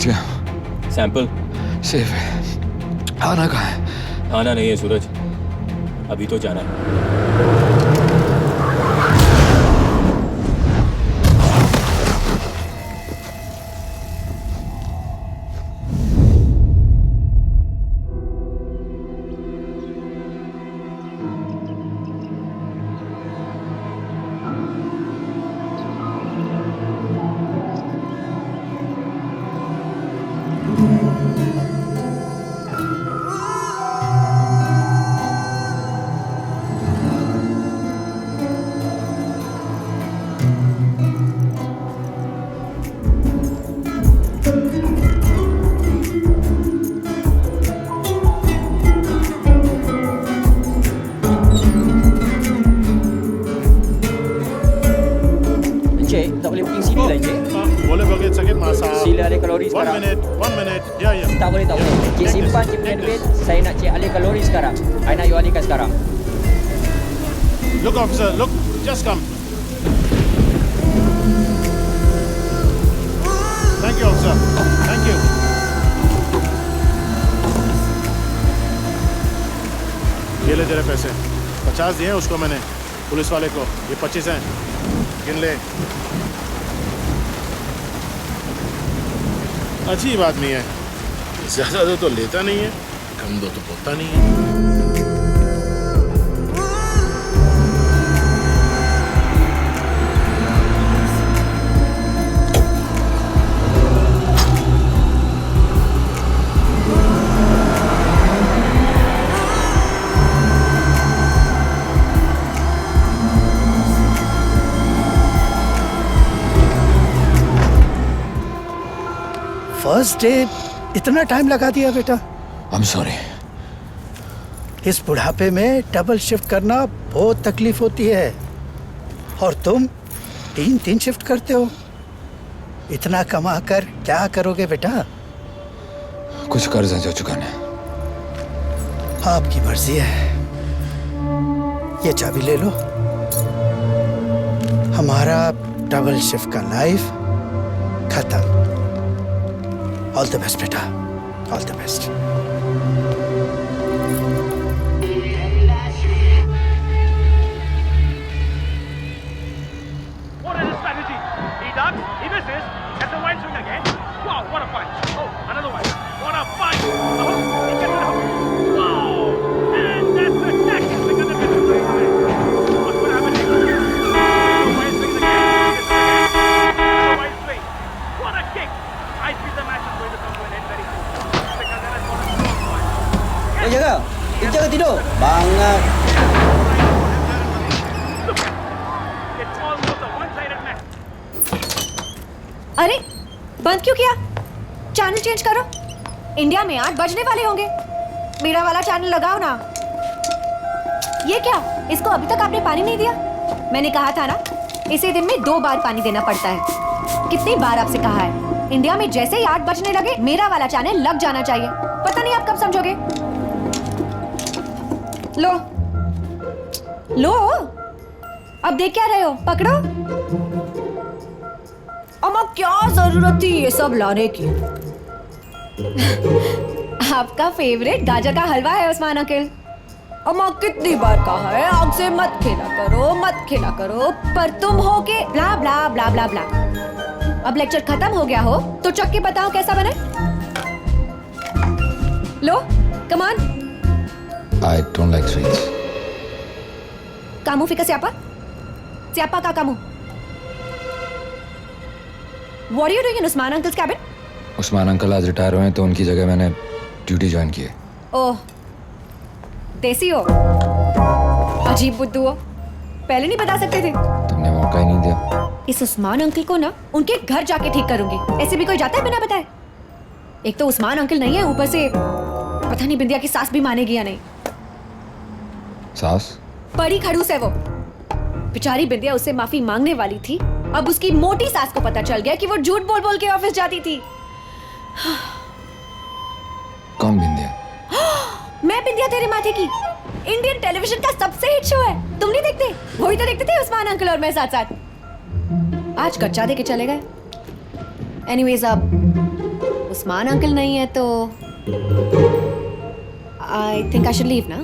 पहुंच गया। Sample safe है। आना कहाँ है? आना नहीं है सूरज, अभी तो जाना है। Tak boleh booking sini lah Encik. Boleh bagi sakit masa. Sila alih kalori 1 sekarang. minute. Ya. Tak boleh. Cik simpan cik punya duit. Saya nak cek alih kalori sekarang. I nak you alihkan sekarang. Look officer, look, just come. Thank you officer. Thank you. ये ले तेरे पैसे 50 दिए हैं उसको मैंने police वाले को, ये 25 हैं, गिन ले। अजीब आदमी है, ज्यादा दो तो लेता नहीं है, कम दो तो बोलता नहीं है। फर्स्ट डे इतना टाइम लगा दिया बेटा। I am sorry. इस बुढ़ापे में डबल शिफ्ट करना बहुत तकलीफ होती है और तुम 3 शिफ्ट करते हो। इतना कमा कर क्या करोगे बेटा? कुछ कर्ज है जो चुकाना है। आपकी मर्जी है। ये चाबी ले लो। हमारा डबल शिफ्ट का लाइफ खत्म। ऑल द बेस्ट बेटा, all the best. What is the strategy? He ducks, he misses, gets a wide swing again. Wow, what a punch. Oh, another one. What a punch. The hook, he gets the hook. Wow, and that's a tackle because of his swing. What's going to happen next? A wide swing again, another wide swing. What a kick. I feel the match is going to come to an end very soon. Because then it's going to be a point. Jaga tidur. Bangat. It's almost a one-sided match. अरे बंद क्यों किया? Channel change करो। India में 8 बजने वाले होंगे। मेरा वाला चैनल लगाओ ना। ये क्या? इसको अभी तक आपने पानी नहीं दिया? मैंने कहा था ना, इसे दिन में 2 बार पानी देना पड़ता है। कितनी बार आपसे कहा है? इंडिया में जैसे ही 8 बजने लगे मेरा वाला चैनल लग जाना चाहिए। पता नहीं आप कब समझोगे। लो अब देख क्या रहे हो? पकड़ो। अम्मा क्या जरूरत थी ये सब लाने की? आपका फेवरेट गाजर का हलवा है उस्मान अंकल। अम्मा कितनी बार कहा है आग से मत खेला करो, पर तुम हो के ब्ला ब्ला ब्ला ब्ला ब्ला। अब लेक्चर खत्म हो गया हो तो चख के बताओ कैसा बने। लो come on. I don't like sweets. कामू फिका siapa kak kamu? What are you doing in Usman uncle's cabin? Usman uncle आज रिटायर हुए हैं तो उनकी जगह मैंने ड्यूटी ज्वाइन की है। ओह देसी हो, अजीब बुद्धू हो। पहले नहीं बता सकते थे? तुमने मौका ही नहीं दिया। इस उस्मान अंकल को ना उनके घर जाके ठीक करूंगी। ऐसे भी कोई जाता है बिना बताए? एक तो उस्मान अंकल नहीं है, ऊपर से पता नहीं बिंदिया की सास भी मानेगी या नहीं। सास? बड़ी खड़ूस है वो। बेचारी बिंदिया उससे माफी मांगने वाली थी, अब उसकी मोटी सास को पता चल गया कि वो झूठ बोल बोल के ऑफिस जाती थी। कौन बिंदिया? मैं बिंदिया तेरे माथे की। इंडियन टेलीविजन का सबसे हिट शो है, तुम नहीं देखते? वही तो देखते थे उस्मान अंकल और मैं साथ साथ। आज कच्चा दे के चले गए। एनीवेज अब उस्मान अंकल नहीं है तो I think I should leave ना.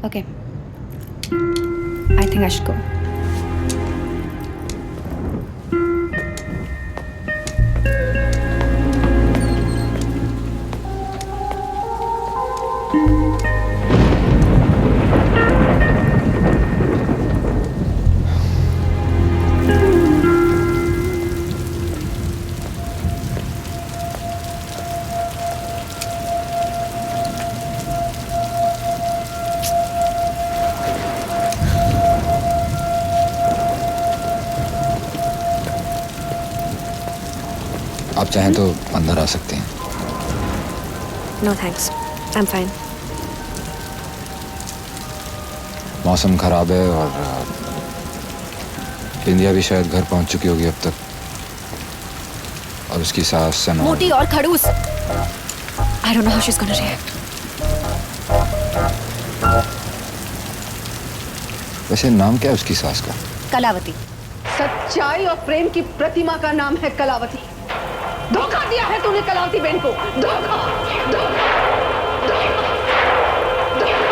Okay. I think I should go. आप चाहें तो अंदर आ सकते हैं. No thanks. I'm fine. मौसम खराब है और इंदिया भी शायद घर पहुंच चुकी होगी अब तक. और उसकी सास सना. मोटी और खड़ूस. I don't know how she's gonna react. वैसे नाम क्या है उसकी सास का? कलावती. सच्चाई और प्रेम की प्रतिमा का नाम है कलावती. धोखा दिया है तूने कलावती बहन को. धोखा, धोखा, धोखा, धोखा.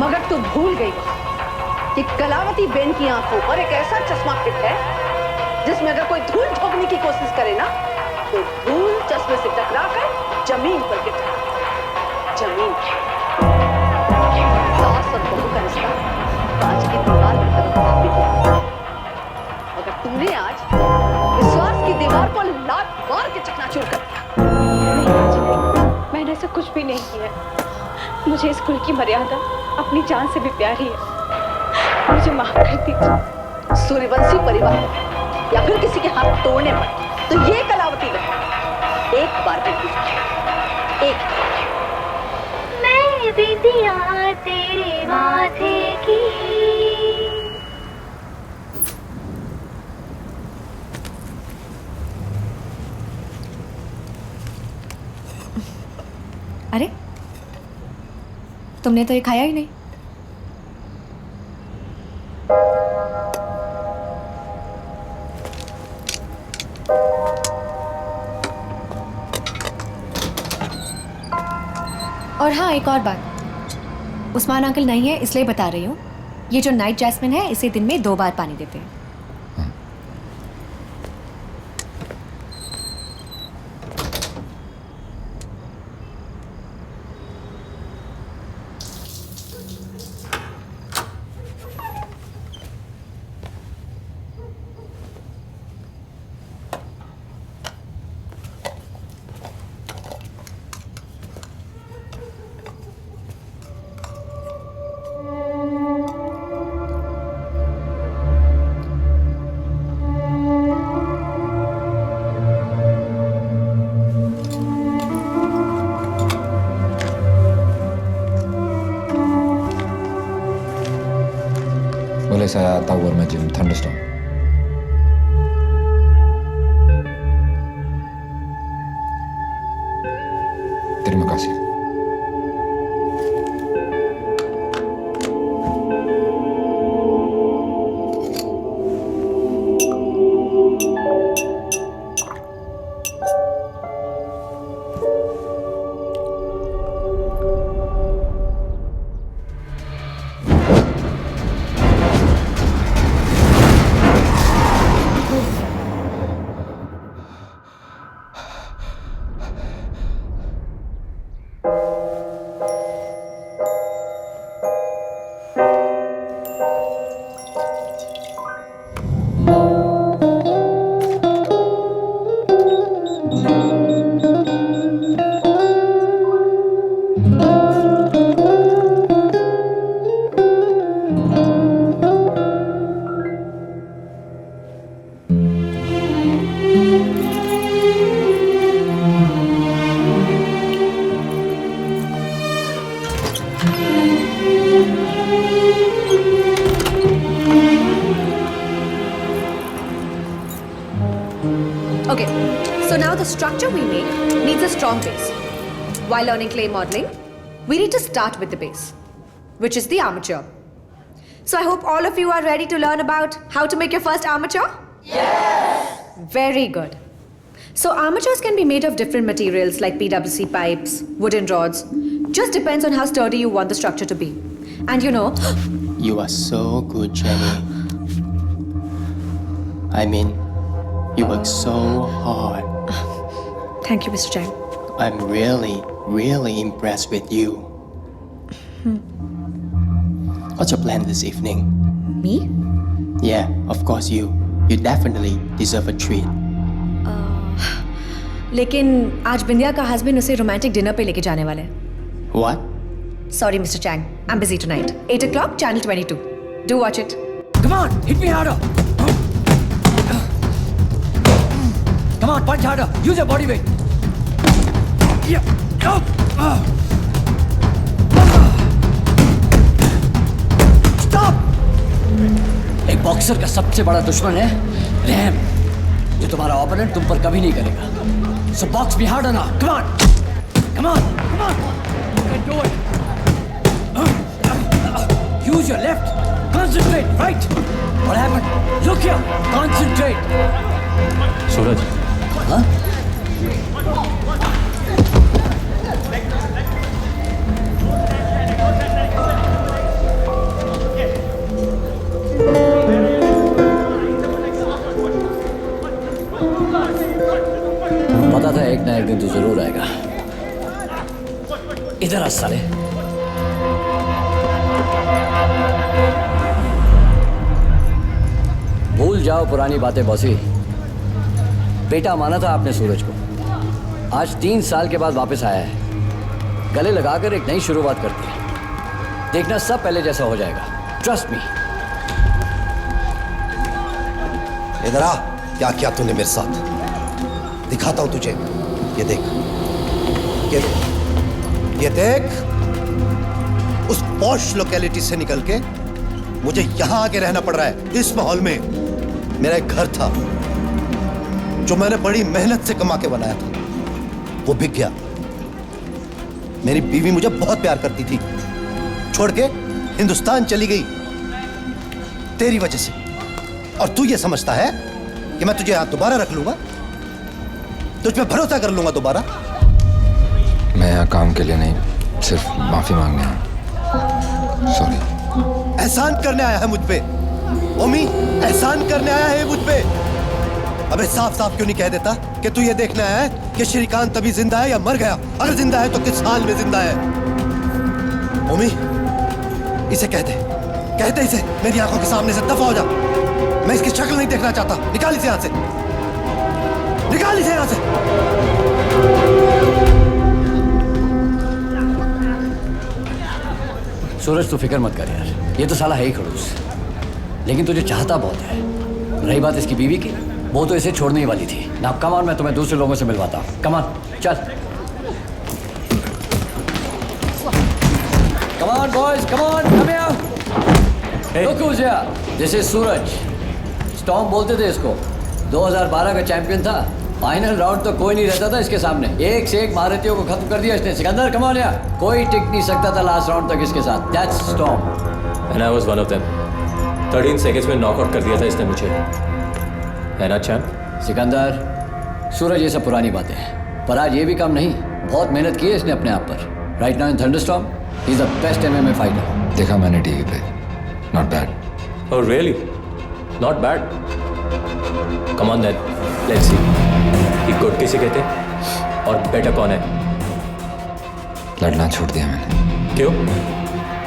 मगर तू भूल गई कि कलावती बहन की आंखों पर एक ऐसा चश्मा फिट है जिसमें अगर कोई धूल ठोकने की कोशिश करे ना तो धूल चश्मे से टकराकर जमीन पर गिर जाए. जमीन. सास और बहू का रिश्ता कांच की दीवार की तरह स्थापित है. अगर तूने आज विश्वास की दीवार को लात मार के चकनाचूर कर दिया. मैंने ऐसा कुछ भी नहीं किया. मुझे इस कुल की मर्यादा अपनी जान से भी प्यारी है. मुझे माफ कर दीजिए. सूर्यवंशी परिवार या फिर किसी के हाथ तोड़ने पड़े तो ये कलावती बहन एक बार भी एक मैं बिंदिया तेरे माथे की. अरे तुमने तो ये खाया ही नहीं. और हाँ, एक और बात. उस्मान अंकल नहीं है इसलिए बता रही हूँ. ये जो नाइट जैस्मिन है इसे दिन में 2 बार पानी देते हैं. Saya tahu macam thunderstorm. Terima kasih. Okay, so now the structure we make needs a strong base. While learning clay modeling, we need to start with the base, which is the armature. So I hope all of you are ready to learn about how to make your first armature? Yes! Very good. So armatures can be made of different materials like PWC pipes, wooden rods. Just depends on how sturdy you want the structure to be. And you know... You are so good, Jenny. I mean, you work so hard. Thank you, Mr. Chang. I'm really impressed with you. What's your plan this evening? Me? Yeah, of course you. You definitely deserve a treat. लेकिन आज बिंदिया का husband उसे romantic dinner पे लेके जाने वाले हैं. What? Sorry, Mr. Chang. I'm busy tonight. 8 o'clock, channel 22. Do watch it. Come on, hit me harder. Come on, punch harder. Use your body weight. Yeah. Stop. एक बॉक्सर का सबसे बड़ा दुश्मन है रहम, जो तुम्हारा ओपोनेंट तुम पर कभी नहीं करेगा. So box me harder now. Come on. Come on. Come on. You can do it. Use your left. Concentrate. Right. What happened? Look here. Concentrate. Suraj, Huh? पता था एक ना एक दिन तो जरूर आएगा. इधर आ साले. भूल जाओ पुरानी बातें बॉसी. बेटा माना था आपने सूरज को. आज 3 साल के बाद वापस आया है. गले लगाकर एक नई शुरुआत करते हैं. देखना सब पहले जैसा हो जाएगा. Trust me. इधर आ. क्या किया तूने मेरे साथ? दिखाता हूं तुझे. ये देख, ये देख, ये देख. उस पॉश लोकेलिटी से निकल के मुझे यहां आके रहना पड़ रहा है. इस माहौल में मेरा एक घर था जो मैंने बड़ी मेहनत से कमा के बनाया था, वो बिक गया. मेरी बीवी मुझे बहुत प्यार करती थी, छोड़ के हिंदुस्तान चली गई तेरी वजह से. और तू ये समझता है कि मैं तुझे यहां दोबारा रख लूंगा, तुझ पे भरोसा कर लूंगा दोबारा? मैं यहाँ काम के लिए नहीं, सिर्फ माफी मांगने आया. सॉरी. एहसान करने आया है मुझ पे ओमी. एहसान करने आया है मुझ पे. अबे साफ साफ क्यों नहीं कह देता कि तू ये देखने आया है कि श्रीकांत अभी जिंदा है या मर गया? अगर जिंदा है तो किस हाल में जिंदा है? ओमी, इसे कह दे इसे मेरी आंखों के सामने से दफा हो जा. मैं इसकी शक्ल नहीं देखना चाहता. निकाल इसे यहां से. निकाल इसे यहां से. सूरज तू फिक्र मत कर यार. ये तो साला है ही खड़ूस, लेकिन तुझे चाहता बहुत है. रही बात इसकी बीवी की, वो तो इसे छोड़ने ही वाली थी ना. कम ऑन, मैं तुम्हें दूसरे लोगों से मिलवाता हूँ. कम ऑन, चल. Come on boys, come on, come here. Look who's here. This is Suraj. Storm बोलते थे इसको. 2012 का चैंपियन था. फाइनल राउंड तो कोई नहीं रहता था इसके सामने. एक से एक महारथियों को खत्म कर दिया इसने. सिकंदर कम ऑन यार. कोई टिक नहीं सकता था लास्ट राउंड तक इसके साथ. That's storm. and I was one of them. 13 seconds में नॉकआउट कर दिया था इसने मुझे. है ना चैंप? सिकंदर, सूरज ये सब पुरानी बातें हैं, पर आज ये भी काम नहीं. बहुत मेहनत की है इसने अपने आप पर. Right now in thunderstorm he is the best MMA fighter. देखा मैंने टीवी पे. Not bad. Oh really? Not bad. Come on then. Let's see. कि गुड किसे कहते हैं और बेटर कौन है? लड़ना छोड़ दिया मैंने. क्यों?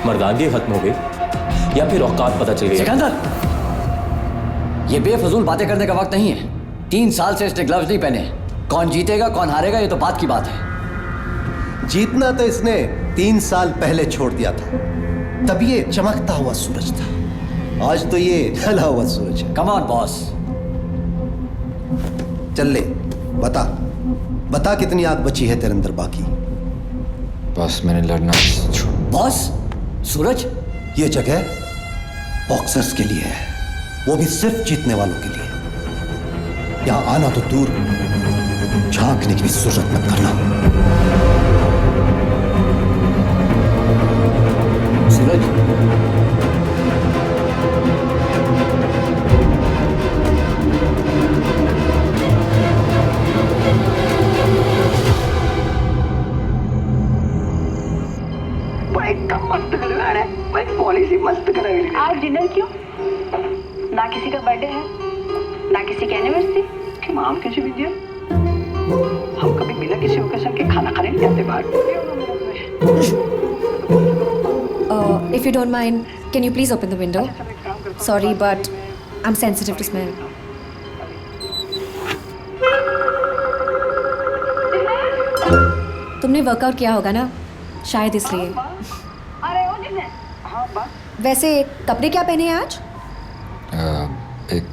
मर्दानगी खत्म हो गई या फिर औकात पता चल गई? सिकंदर, ये बेफजूल बातें करने का वक्त नहीं है. 3 साल से इसने ग्लव्स नहीं पहने. कौन जीतेगा कौन हारेगा ये तो बात की बात है. जीतना तो इसने 3 साल पहले छोड़ दिया था. तब ये चमकता हुआ सूरज था. आज तो ये ढला हुआ सूरज है. Come on boss. चल ले, बता कितनी आग बची है तेरे अंदर बाकी? बॉस मैंने लड़ना छोड़. बॉस, सूरज, ये जगह बॉक्सर्स के लिए है, वो भी सिर्फ जीतने वालों के लिए. यहां आना तो दूर, झांकने की भी जरूरत मत करना. सूरज, मस्त कराएगी। आज डिनर क्यों? ना किसी का बर्थडे है, ना किसी की एनिवर्सरी। माम कैसे विद्या? हम कभी बिना किसी ओकेजन के खाना खाने नहीं जाते बाहर। If you don't mind, can you please open the window? Sorry, but I'm sensitive to smell. तुमने वर्कआउट किया होगा ना, शायद इसलिए। वैसे कपड़े क्या पहने हैं आज? एक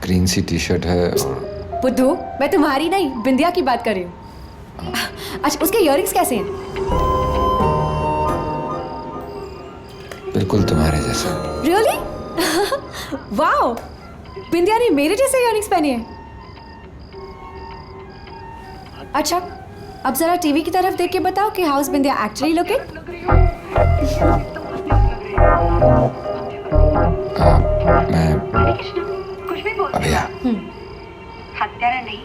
ग्रीन सी टी शर्ट है और बुद्धू, मैं तुम्हारी नहीं बिंदिया की बात कर रही हूँ। अच्छा, उसके इयररिंग्स कैसे हैं? बिल्कुल तुम्हारे जैसे। Really? वाओ, बिंदिया ने मेरे जैसे इयररिंग्स पहने हैं। अच्छा, अब जरा टीवी की तरफ देख के बताओ कि हाउस बिंदिया एक्चुअली लुकिंग। मैं अभी हत्यारा नहीं,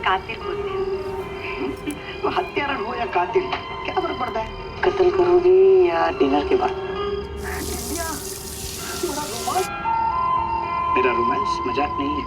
कातिल बोलते हैं। वो हत्यारा हो या कातिल, क्या फर्क पड़ता है? कत्ल करोगी या डिनर के बाद? मेरा रोमांस मजाक नहीं है।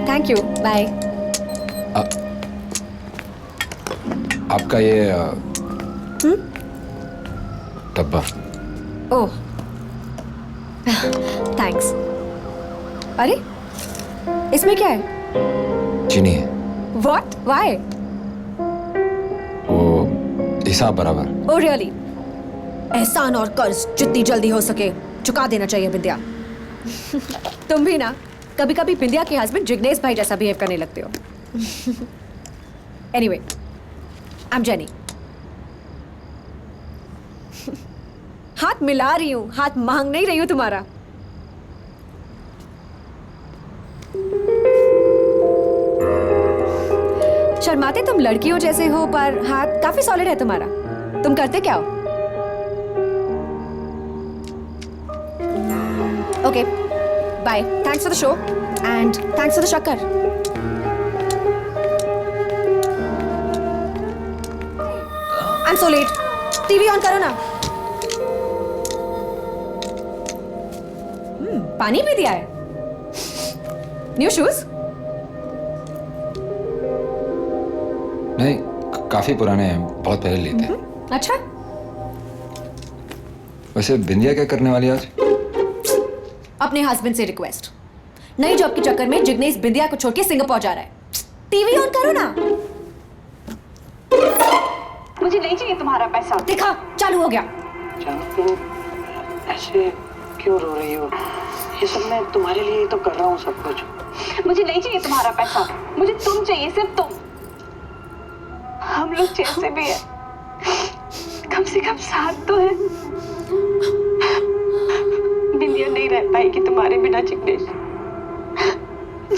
Thank you, bye. आपका ये डब्बा। Oh, thanks. अरे, इसमें क्या है? चीनी है। What? Why? वो हिसाब बराबर। Oh really? एहसान और कर्ज जितनी जल्दी हो सके चुका देना चाहिए बिंदिया। तुम भी ना कभी कभी बिंदिया के हस्बैंड जिग्नेश भाई जैसा बिहेव करने लगते हो। Anyway, I'm Jenny. हाथ मिला रही हूँ, हाथ मांग नहीं रही हूँ तुम्हारा। शर्माते तुम लड़कियों जैसे हो, पर हाथ काफी सॉलिड है तुम्हारा। तुम करते क्या हो? Okay, bye. Thanks for the show and thanks for the शक्कर। I am so late. TV on करो ना। पानी भी दिया है। New shoes? नहीं, काफी पुराने हैं, बहुत पहले लिए थे। अच्छा, वैसे बिंदिया क्या करने वाली आज? अपने हस्बैंड से रिक्वेस्ट। नई जॉब के चक्कर में जिग्नेश बिंदिया को छोड़ के सिंगापुर जा रहा है। टीवी ऑन करो ना। मुझे नहीं चाहिए तुम्हारा पैसा। देखा, चालू हो गया। जानू, तुम ऐसे क्यों रो रही हो? ये सब मैं तुम्हारे लिए ही तो कर रहा हूँ सब कुछ। मुझे नहीं चाहिए तुम्हारा पैसा, मुझे तुम चाहिए, सिर्फ तुम। हम लोग जैसे भी हैं, कम से कम साथ तो है। बिंदिया नहीं रह पाएगी तुम्हारे बिना जिग्नेश।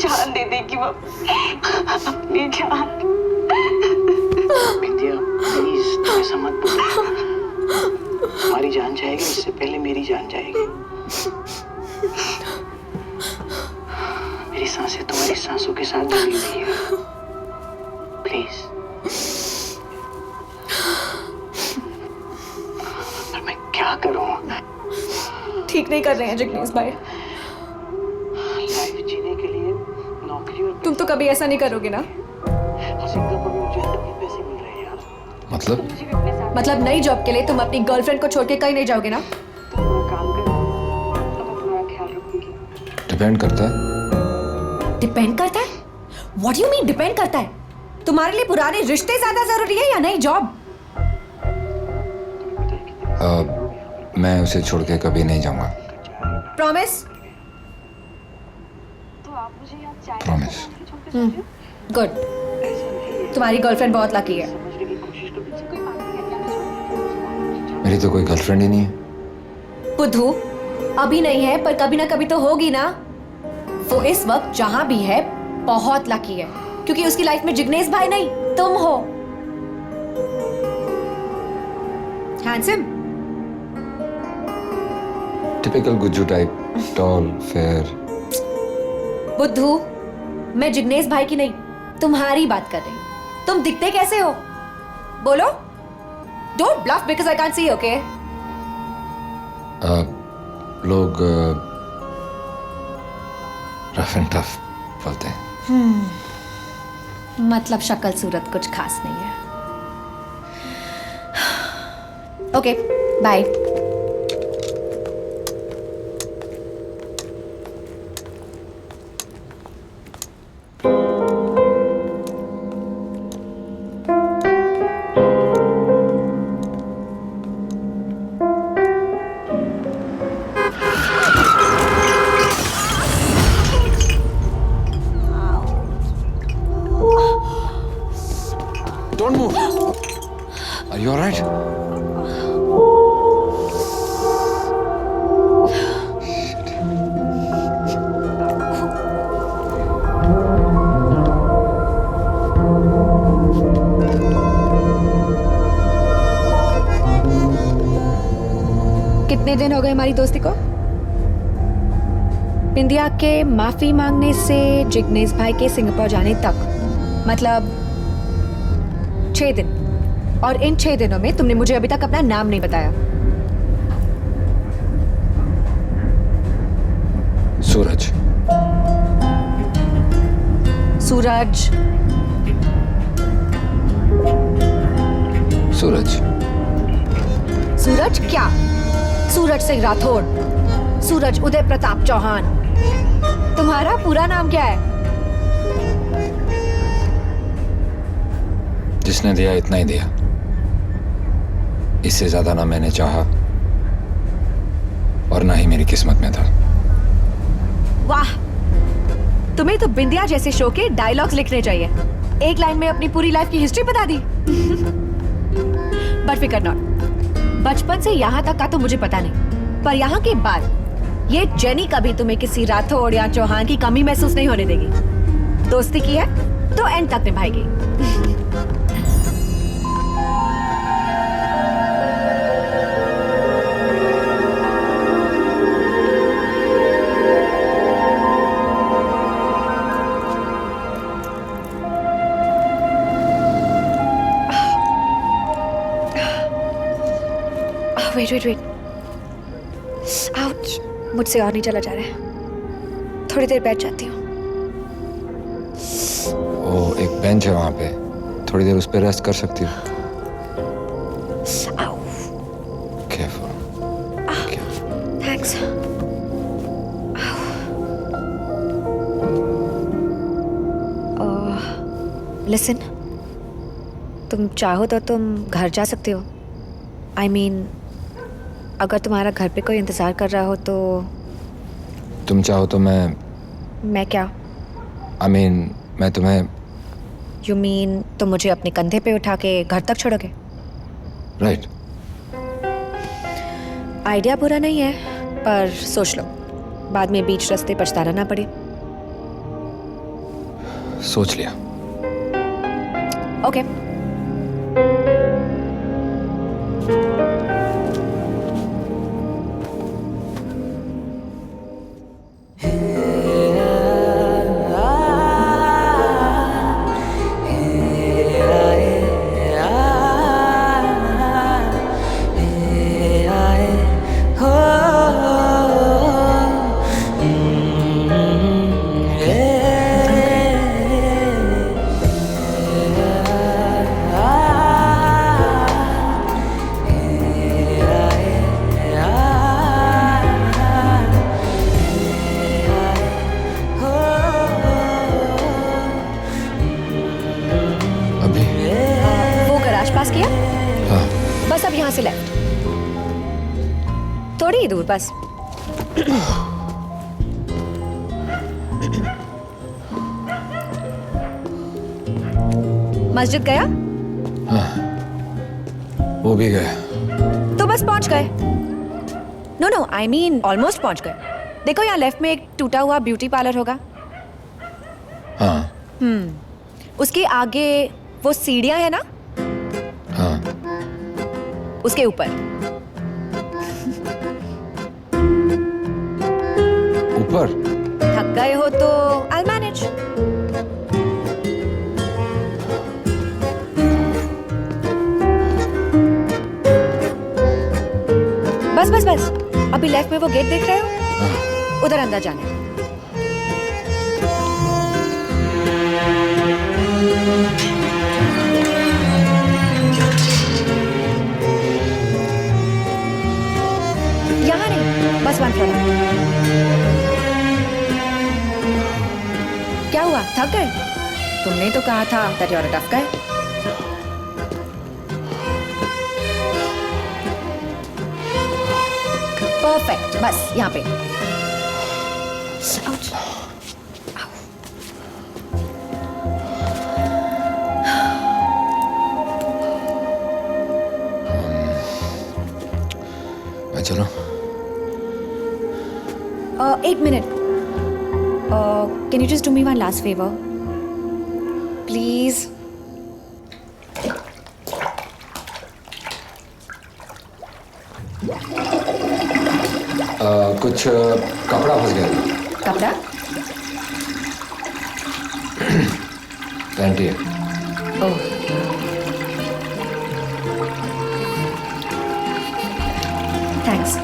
जान दे देगी वो, अपनी जान। बिंदिया प्लीज ऐसा मत बोलो। हमारी जान जाएगी, इससे पहले मेरी जान जाएगी। मेरी सांसें तुम्हारी सांसों के साथ जुड़ी हुई है। प्लीज। पर मैं क्या करूं? ठीक नहीं कर रहे हैं जिग्नेश भाई। लाइफ जीने के लिए नौकरी और तुम तो कभी ऐसा नहीं करोगे ना? सिंगापुर में मुझे तभी पैसे मिल रहे हैं यार। मतलब नई जॉब के लिए तुम अपनी गर्लफ्रेंड को छोड़ के कहीं नहीं जाओगे ना? काम करो, तो मैं तुम्हारा ख्याल रखूंगी। डिपेंड करता है। डिपेंड करता है? What do you mean depend करता है? तुम्हारे लिए पुराने रिश्ते ज्यादा जरूरी है या नई जॉब? मैं उसे छोड़ के कभी नहीं जाऊंगा। प्रॉमिस? प्रॉमिस। गुड। तुम्हारी गर्लफ्रेंड बहुत लकी है। मेरी तो कोई गर्लफ्रेंड ही नहीं है। बुद्धू, अभी नहीं है पर कभी ना कभी तो होगी ना। वो इस वक्त जहां भी है बहुत लकी है, क्योंकि उसकी लाइफ में जिग्नेश भाई नहीं तुम हो। Handsome, typical Gujju type, tall, fair. बुद्धू, मैं जिग्नेश भाई की नहीं तुम्हारी बात कर रही हूँ। तुम दिखते कैसे हो बोलो? Don't bluff because I can't see, okay? लोग रफ एंड टफ बोलते हैं। मतलब शक्ल सूरत कुछ खास नहीं है। Okay, bye. Don't move. Are you all right? कितने दिन हो गए हमारी दोस्ती को? बिंदिया के माफी मांगने से जिग्नेश भाई के सिंगापुर जाने तक, मतलब 6 दिन। और इन 6 दिनों में तुमने मुझे अभी तक अपना नाम नहीं बताया। सूरज। सूरज। सूरज। सूरज क्या? सूरज सिंह राठौड़, सूरज उदय प्रताप चौहान। तुम्हारा पूरा नाम क्या है? जिसने दिया इतना ही दिया, इससे ज्यादा ना मैंने चाहा और ना ही मेरी किस्मत में था। वाह, तुम्हें तो बिंदिया जैसे शो के डायलॉग्स लिखने चाहिए। एक लाइन में अपनी पूरी लाइफ की हिस्ट्री बता दी। बट फिकर नॉट, बचपन से यहाँ तक का तो मुझे पता नहीं, पर यहाँ के बाद ये जेनी कभी तुम्हें किसी राठौड़ या चौहान की कमी महसूस नहीं होने देगी। दोस्ती की है तो एंड तक निभाएगी। वेट, आउच, मुझसे और नहीं चला जा रहा है। थोड़ी देर बैठ जाती हूँ। वो एक बेंच है वहां पे, थोड़ी देर उस पे रेस्ट कर सकती हो। Careful. थैंक्स। लिसन, तुम चाहो तो तुम घर जा सकते हो। I mean, अगर तुम्हारा घर पे कोई इंतजार कर रहा हो तो। तुम चाहो तो मैं क्या? I mean, मैं तुम्हें। You mean तुम मुझे अपने कंधे पे उठा के घर तक छोड़ोगे? राइट। आइडिया बुरा नहीं है, पर सोच लो, बाद में बीच रास्ते पछताना ना पड़े। सोच लिया। ओके। पास किया? हाँ। बस अब यहाँ से लेफ्ट, थोड़ी ही दूर बस। मस्जिद गया? हाँ, वो भी गया। तो बस पहुंच गए। नो आई मीन ऑलमोस्ट पहुंच गए। देखो यहाँ लेफ्ट में एक टूटा हुआ ब्यूटी पार्लर होगा। हाँ। उसके आगे वो सीढ़ियां है ना, हाँ उसके ऊपर। ऊपर। थक गए हो तो I'll manage। बस बस बस, अभी लेफ्ट में वो गेट देख रहे हो, उधर अंदर जाना है। यहाँ नहीं, बस वन फ्लोर। क्या हुआ, थक गए? तुमने तो कहा था that you're a tough guy। Perfect, बस यहाँ पे। Ouch। मैं चलो। एक minute. Can you just do me one last favor? Please? कुछ कपड़ा फंस गया था। कपड़ा? पैंटी है। ओह। थैंक्स।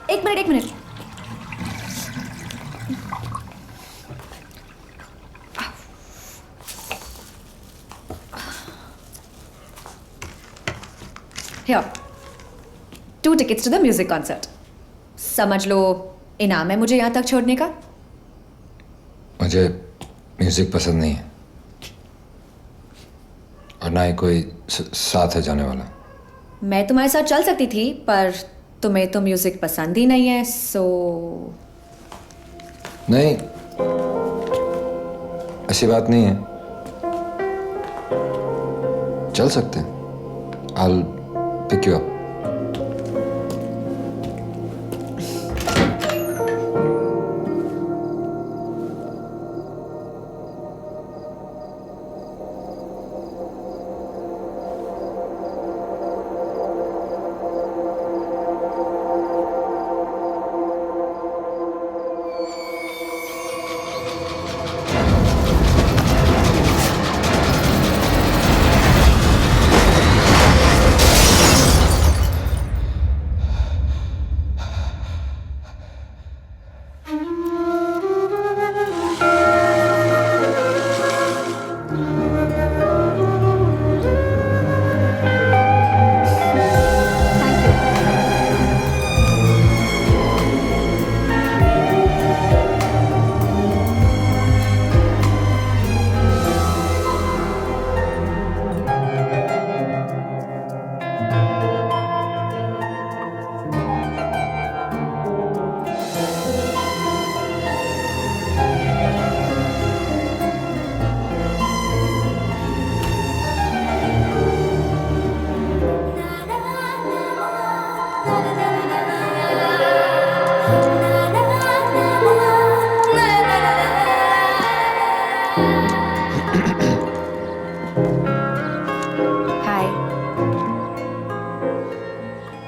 एक minute. Here, 2 tickets to the music concert। समझ लो इनाम है मुझे यहाँ तक छोड़ने का। मुझे म्यूजिक पसंद नहीं है और ना ही कोई साथ है जाने वाला। मैं तुम्हारे साथ चल सकती थी, पर तुम्हें तो म्यूजिक पसंद ही नहीं है, सो नहीं, ऐसी बात नहीं है, चल सकते हैं। I'll pick you up।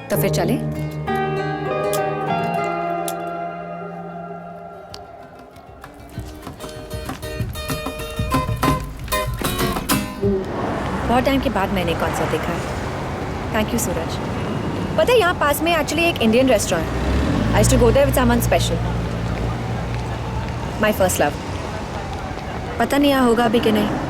तो फिर चले? बहुत टाइम के बाद मैंने कॉन्सर्ट देखा है। Thank you Suraj. पता है यहाँ पास में एक्चुअली एक Indian restaurant. I used to go there with someone special. My first love. पता नहीं यहाँ होगा अभी कि नहीं।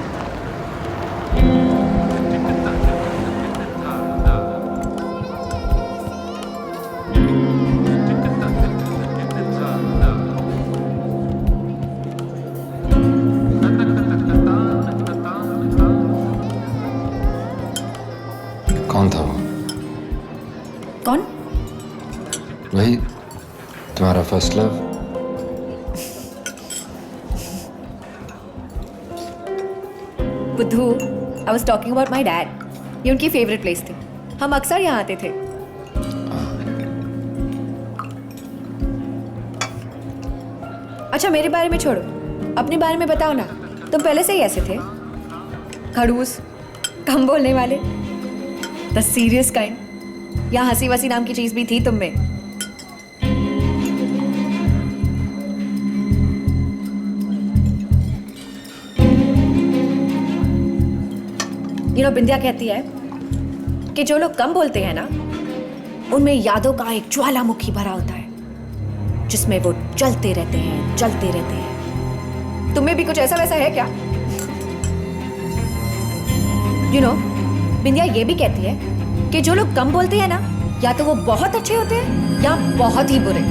कौन था वो? कौन? वही तुम्हारा फर्स्ट लव। बुद्धू। I was talking about my dad. ये उनकी फेवरेट प्लेस थी. हम अक्सर यहाँ आते थे. अच्छा मेरे बारे में छोड़ो, अपने बारे में बताओ ना. तुम पहले से ही ऐसे थे, खड़ूस, कम बोलने वाले, द सीरियस काइंड, या हंसी वसी नाम की चीज भी थी तुम में? बिंदिया कहती है कि जो लोग कम बोलते हैं ना, उनमें यादों का एक ज्वालामुखी भरा होता है जिसमें वो चलते रहते हैं. तुम्हें भी कुछ ऐसा वैसा है क्या? बिंदिया ये भी कहती है कि जो लोग कम बोलते हैं ना, या तो वो बहुत अच्छे होते हैं या बहुत ही बुरे.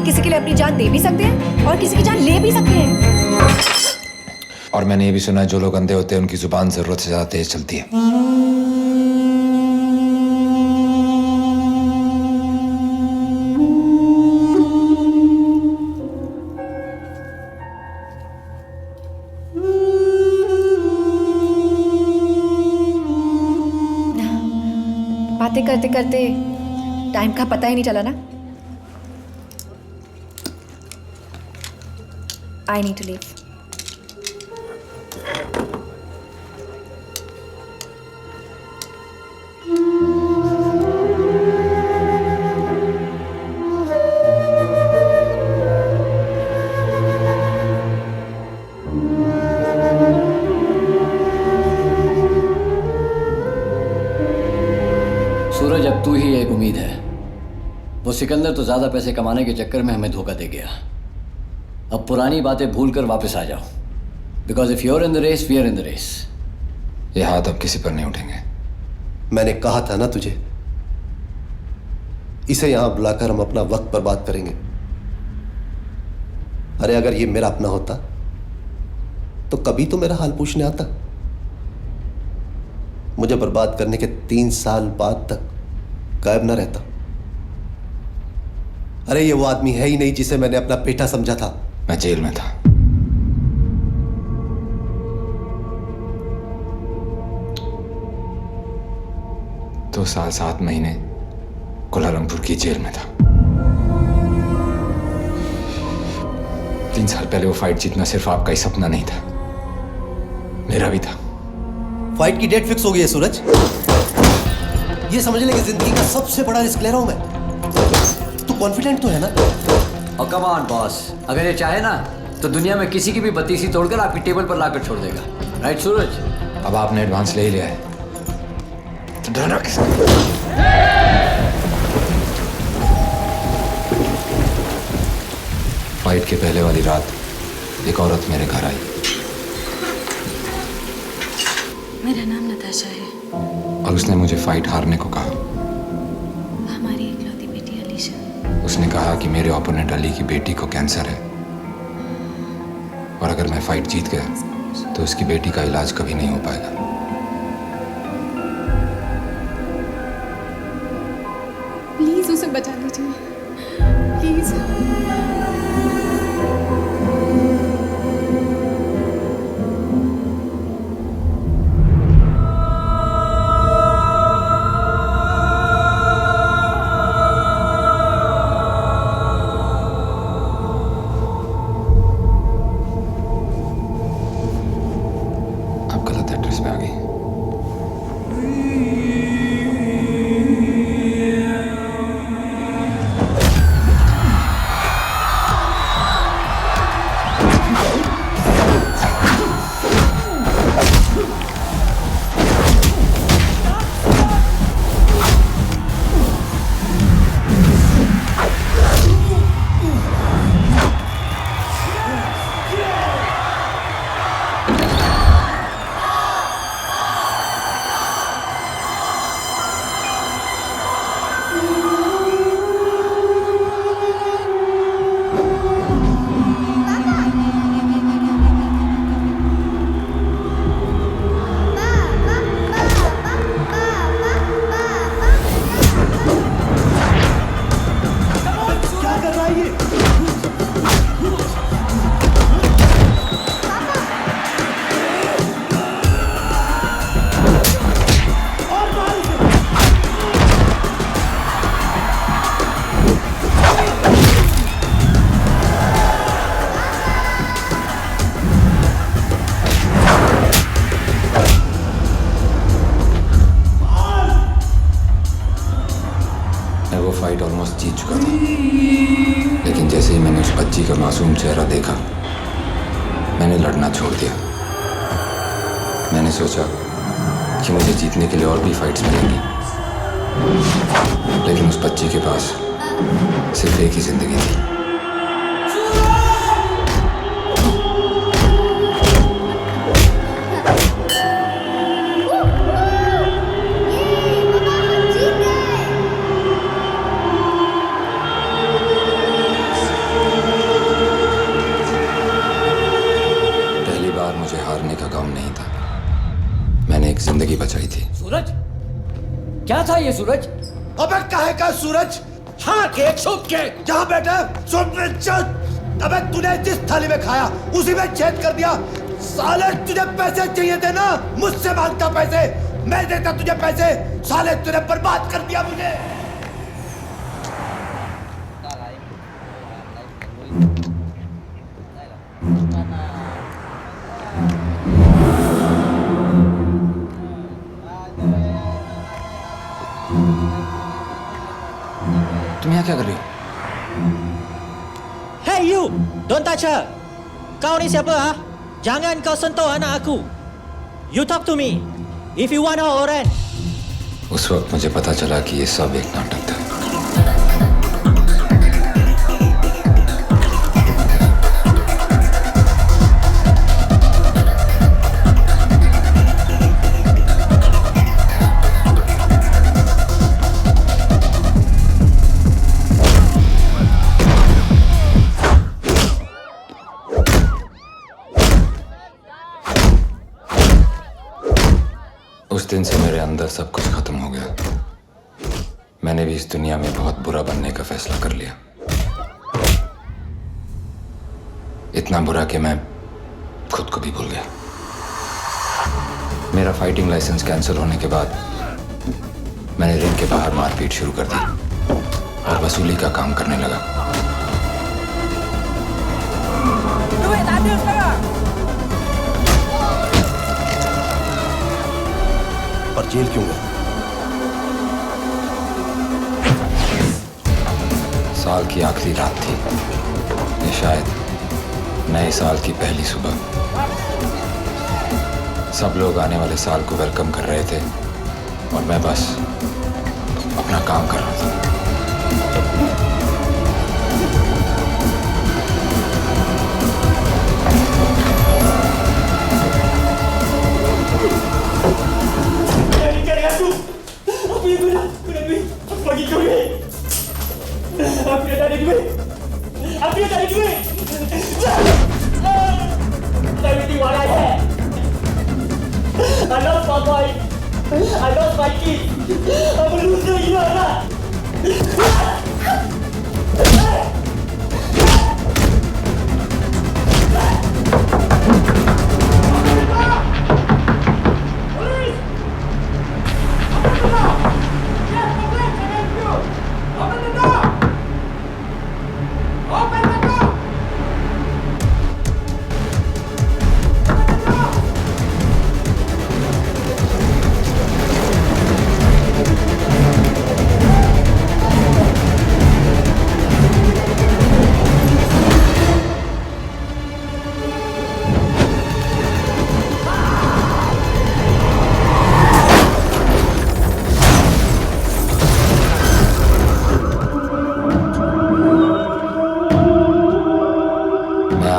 किसी के लिए अपनी जान दे भी सकते हैं और किसी की जान ले भी सकते हैं. और मैंने ये भी सुना है जो लोग अंधे होते हैं उनकी जुबान जरूरत से ज्यादा तेज चलती है. बातें करते करते टाइम का पता ही नहीं चला ना. I need to leave. Suraj, अब तू ही एक उम्मीद है. वो सिकंदर तो ज्यादा पैसे कमाने के चक्कर में हमें धोखा दे गया. अब पुरानी बातें भूलकर वापस आ जाओ. Because if you are in the race, we are in the race. ये हाथ अब किसी पर नहीं उठेंगे. मैंने कहा था ना तुझे, इसे यहां बुलाकर हम अपना वक्त बर्बाद करेंगे. अरे अगर ये मेरा अपना होता तो कभी तो मेरा हाल पूछने आता. मुझे बर्बाद करने के 3 साल बाद तक गायब ना रहता. अरे ये वो आदमी है ही नहीं जिसे मैंने अपना बेटा समझा था. मैं जेल में था. दो साल 7 महीने कोलालमपुर की जेल में था. 3 साल पहले वो फाइट जीतना सिर्फ आपका ही सपना नहीं था, मेरा भी था. फाइट की डेट फिक्स हो गई है सूरज. ये समझ ले कि जिंदगी का सबसे बड़ा रिस्क ले रहा हूं मैं. तू कॉन्फिडेंट तो है ना? और कम ऑन बॉस, अगर ये चाहे ना तो दुनिया में किसी की भी बत्तीसी तोड़कर आपकी टेबल पर लाकर छोड़ देगा. राइट सूरज? अब आपने एडवांस ले ही लिया है तो डरना किसका? फाइट के पहले वाली रात एक औरत मेरे घर आई. मेरा नाम नताशा है और उसने मुझे फाइट हारने को कहा. हमारी इकलौती बेटी अलीशा. उसने कहा कि मेरे ओपोनेंट अली की बेटी को कैंसर है और अगर मैं फाइट जीत गया तो उसकी बेटी का इलाज कभी नहीं हो पाएगा. प्लीज उसे बचा लीजिए, प्लीज. मासूम चेहरा देखा, मैंने लड़ना छोड़ दिया। मैंने सोचा कि मुझे जीतने के लिए और भी फाइट्स मिलेंगी, लेकिन उस बच्ची के पास सिर्फ एक ही जिंदगी थी। पहली बार मुझे हारने का गम नहीं था, मैंने एक जिंदगी बचाई थी। सूरज, क्या था ये सूरज? अबे काहे का सूरज? हाँ के छुप के जहाँ बैठा चुप में चल। अबे तूने जिस थाली में खाया उसी में छेद कर दिया। साले तुझे पैसे चाहिए थे ना, मुझसे मांगता पैसे, मैं देता तुझे पैसे। साले तूने बर्बाद कर दिया मुझे। तुम यहाँ क्या कर रही हो? Hey you, don't touch her. Kau ni siapa ah? Jangan kau sentuh anak aku. You talk to me. If you want her Oren. उस वक्त मुझे पता चला कि ये सब एक नाटक था। उस दिन से मेरे अंदर सब कुछ खत्म हो गया। मैंने भी इस दुनिया में बहुत बुरा बनने का फैसला कर लिया। इतना बुरा कि मैं खुद को भी भूल गया। मेरा फाइटिंग लाइसेंस कैंसिल होने के बाद मैंने रिंग के बाहर मारपीट शुरू कर दी और वसूली का काम करने लगा। पर जेल क्यों गया? साल की आखिरी रात थी, ये शायद नए साल की पहली सुबह। सब लोग आने वाले साल को वेलकम कर रहे थे और मैं बस अपना काम कर रहा था। I lost my wife. I lost my kids. I'm a loser, you know that.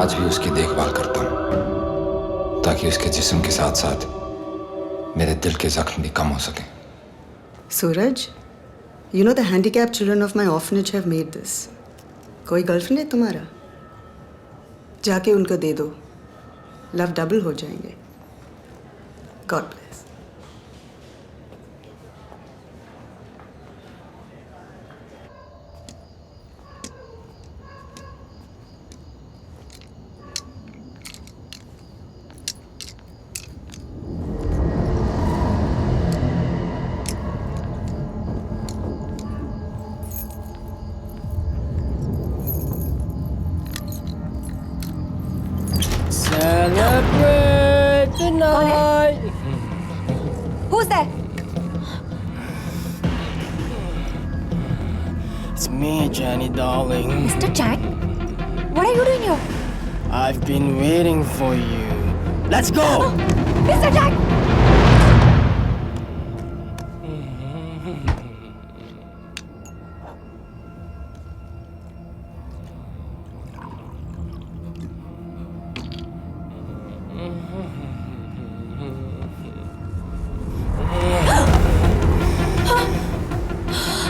आज भी उसकी देखभाल करता हूँ ताकि उसके जिस्म के साथ साथ मेरे दिल के जख्म भी कम हो सकें। सूरज, you know the handicapped children of my orphanage have made this. कोई गर्लफ्रेंड है तुम्हारा? जाके उनको दे दो, लव डबल हो जाएंगे। God bless. Celebrate tonight. Who's there? It's me, Jenny, darling. Mr. Jack? What are you doing here? I've been waiting for you. Let's go! Mr. Jack!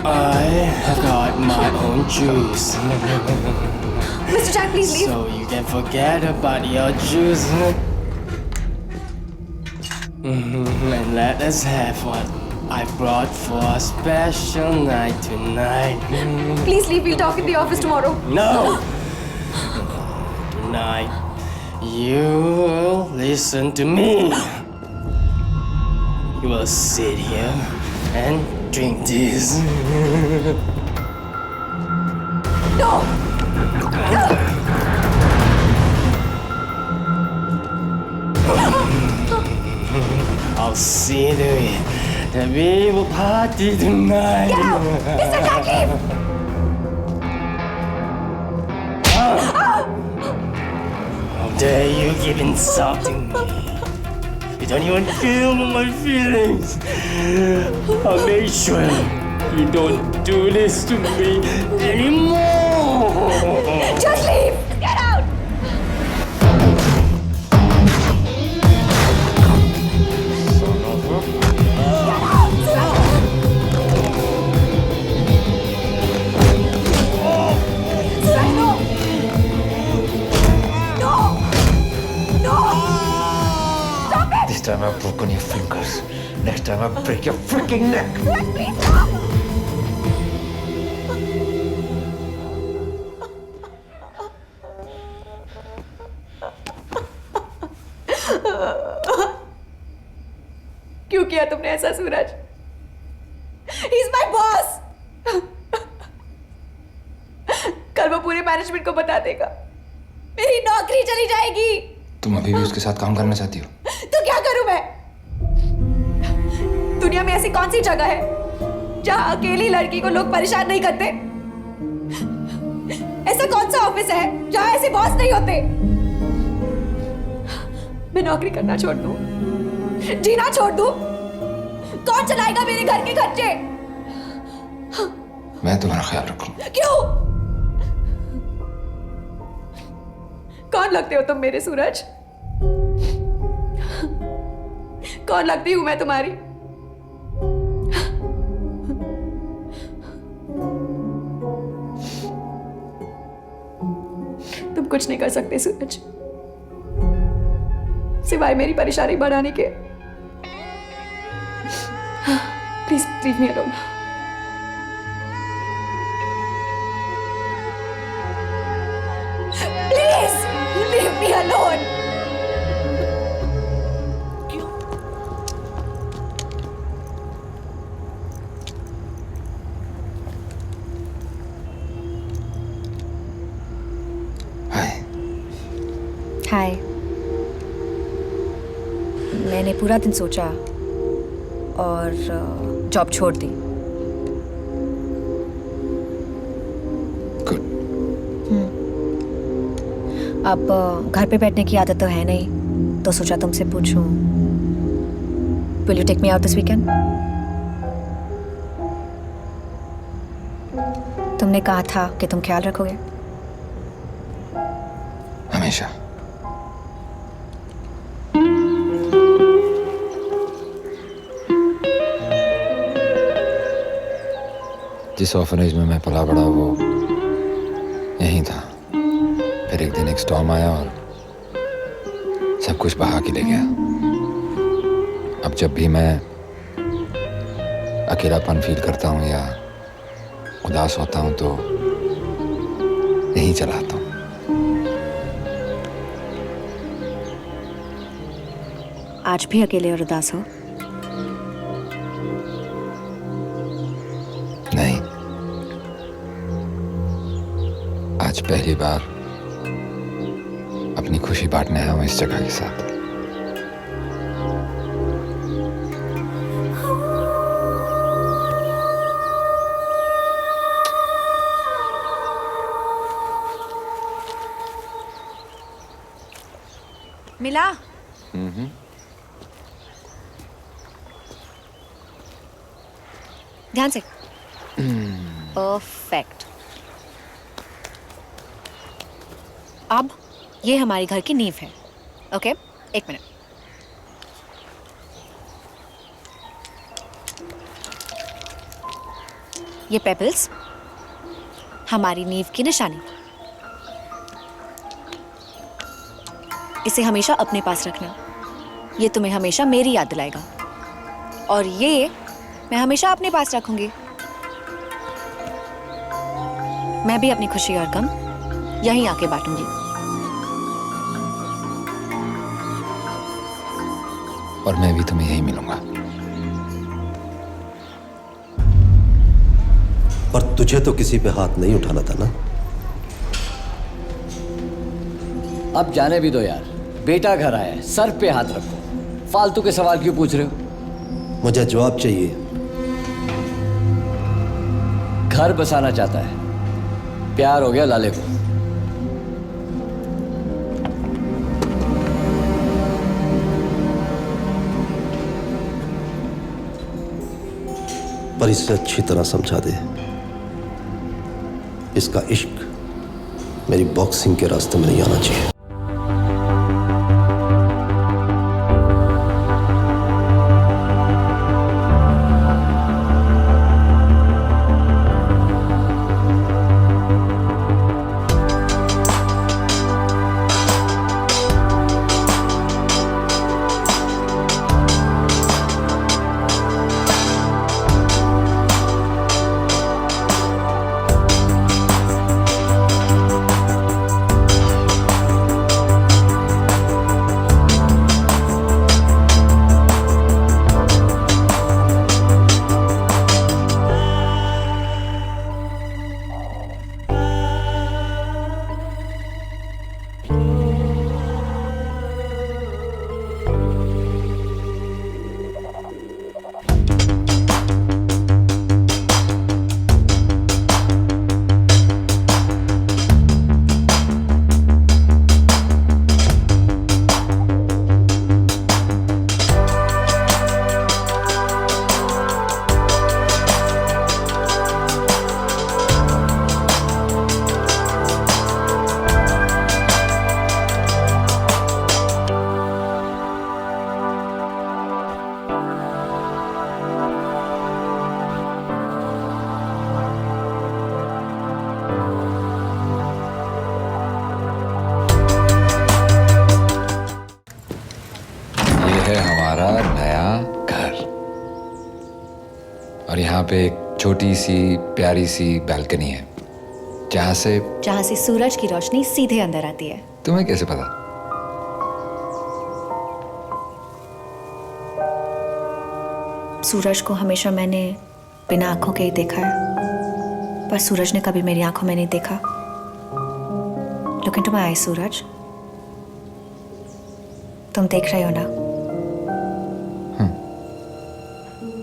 I have got my own juice. Mr. Jack, please leave. So you can forget about your juice. And let us have what I brought for a special night tonight. Please leave. We'll talk in the office tomorrow. No! Tonight, you will listen to me. You will sit here and drink this. No! I'll see to it that we will party tonight. Get out! Mr. Jack, leave! How dare you keep insulting me? You don't even feel my feelings. I'll make sure you don't do this to me anymore. Just leave! Get out! This time I've broken your fingers. Next time I'll break your freaking neck. क्यों किया तुमने ऐसा सूरज? He's my boss. कल वो पूरे management को बता देगा। मेरी नौकरी चली जाएगी। तुम अभी भी उसके साथ काम करना चाहती हो? तो क्या करूं मैं? दुनिया में ऐसी कौन सी जगह है जहां अकेली लड़की को लोग परेशान नहीं करते? ऐसा कौन सा ऑफिस है जहां ऐसे बॉस नहीं होते? मैं नौकरी करना छोड़ दूं? जीना छोड़ दूं? कौन चलाएगा मेरे घर के खर्चे? मैं तुम्हारा ख्याल रखूं। क्यों? कौन लगते हो तुम मेरे सूरज? कौन लगती हूं मैं तुम्हारी? तुम कुछ नहीं कर सकते सूरज, सिवाय मेरी परेशानी बढ़ाने के। Please leave me alone. Please leave me alone. हाय। मैंने पूरा दिन सोचा और जॉब छोड़ दी। अब घर पे बैठने की आदत तो है नहीं, तो सोचा तुमसे पूछूं, will you take me out this weekend? तुमने कहा था कि तुम ख्याल रखोगे। हमेशा। जिस ऑर्फनेज में मैं पला बड़ा वो यहीं था। फिर एक दिन एक स्टॉर्म आया और सब कुछ बहा के ले गया। अब जब भी मैं अकेलापन फील करता हूँ या उदास होता हूँ तो यहीं चला आता हूँ। आज भी अकेले और उदास हो? नहीं, आज पहली बार अपनी खुशी बांटने आया हूं इस जगह के साथ। मिला? ध्यान से। परफेक्ट। अब ये हमारी घर की नींव है। ओके, एक मिनट। ये पेबल्स हमारी नींव की निशानी। इसे हमेशा अपने पास रखना। ये तुम्हें हमेशा मेरी याद दिलाएगा। और ये मैं हमेशा अपने पास रखूंगी। मैं भी अपनी खुशी और गम यहीं आके बांटूंगी। और मैं भी तुम्हें यहीं मिलूंगा। पर तुझे तो किसी पे हाथ नहीं उठाना था ना। अब जाने भी दो यार, बेटा घर आया है, सर पे हाथ रखो। फालतू के सवाल क्यों पूछ रहे हो? मुझे जवाब चाहिए। घर बसाना चाहता है। प्यार हो गया लाले को। पर इससे अच्छी तरह समझा दे, इसका इश्क मेरी बॉक्सिंग के रास्ते में नहीं आना चाहिए। और यहाँ पे एक छोटी सी प्यारी सी बैल्कनी है जहाँ से सूरज की रोशनी सीधे अंदर आती है। तुम्हें कैसे पता? सूरज को हमेशा मैंने बिना आंखों के ही देखा है, पर सूरज ने कभी मेरी आंखों में नहीं देखा। लुक इनटू माय आईज सूरज, तुम देख रहे हो ना?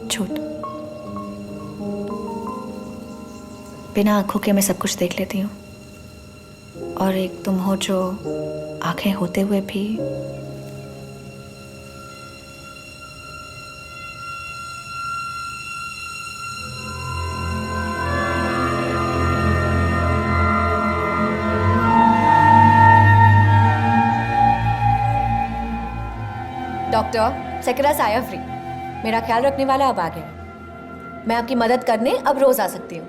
झूठ। बिना आंखों के मैं सब कुछ देख लेती हूँ, और एक तुम हो जो आंखें होते हुए भी डॉक्टर सेक्रेटरी आया फ्री। मेरा ख्याल रखने वाला अब आ गया है। मैं आपकी मदद करने अब रोज आ सकती हूँ।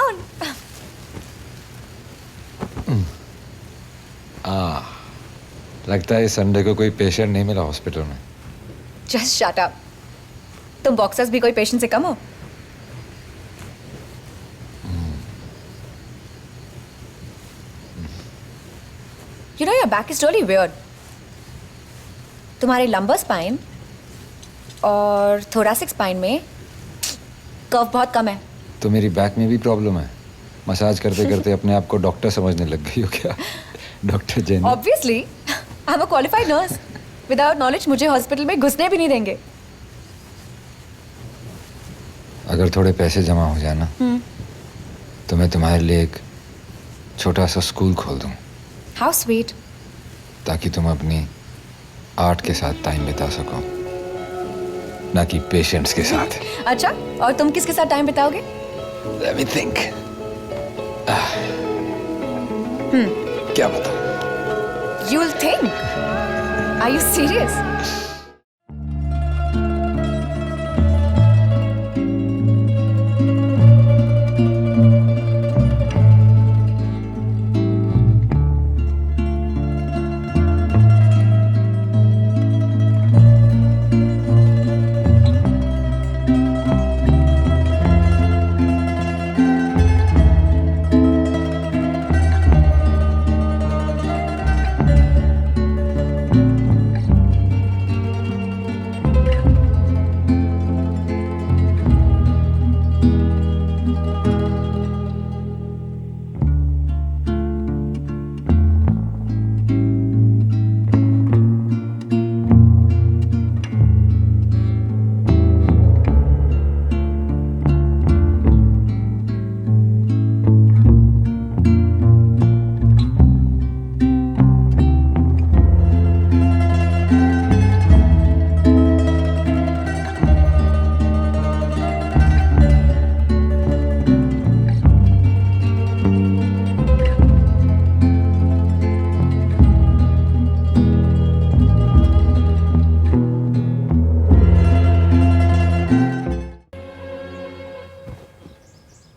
डाउन। लगता है इस संडे को कोई पेशेंट नहीं मिला हॉस्पिटल में। Just shut up. तुम बॉक्सर्स भी कोई पेशेंट से कम हो? You know your back is really weird. तुम्हारे लंबर स्पाइन और थोरासिक स्पाइन में कर्व बहुत कम है। तो मेरी बैक में भी प्रॉब्लम है। मसाज करते करते अपने आप को डॉक्टर समझने लग गई हो क्या? Doctor Jain. Obviously, I'm a qualified nurse. Without knowledge मुझे हॉस्पिटल में घुसने भी नहीं देंगे। अगर थोड़े पैसे जमा हो जाए ना तो मैं तुम्हारे लिए एक छोटा सा स्कूल खोल दूं। How sweet. ताकि तुम अपनी आर्ट के साथ टाइम बिता सको, ना कि पेशेंट्स के साथ। अच्छा, और तुम किसके साथ टाइम बिताओगे? Let me think. क्या बताऊं? You'll think. Are you serious?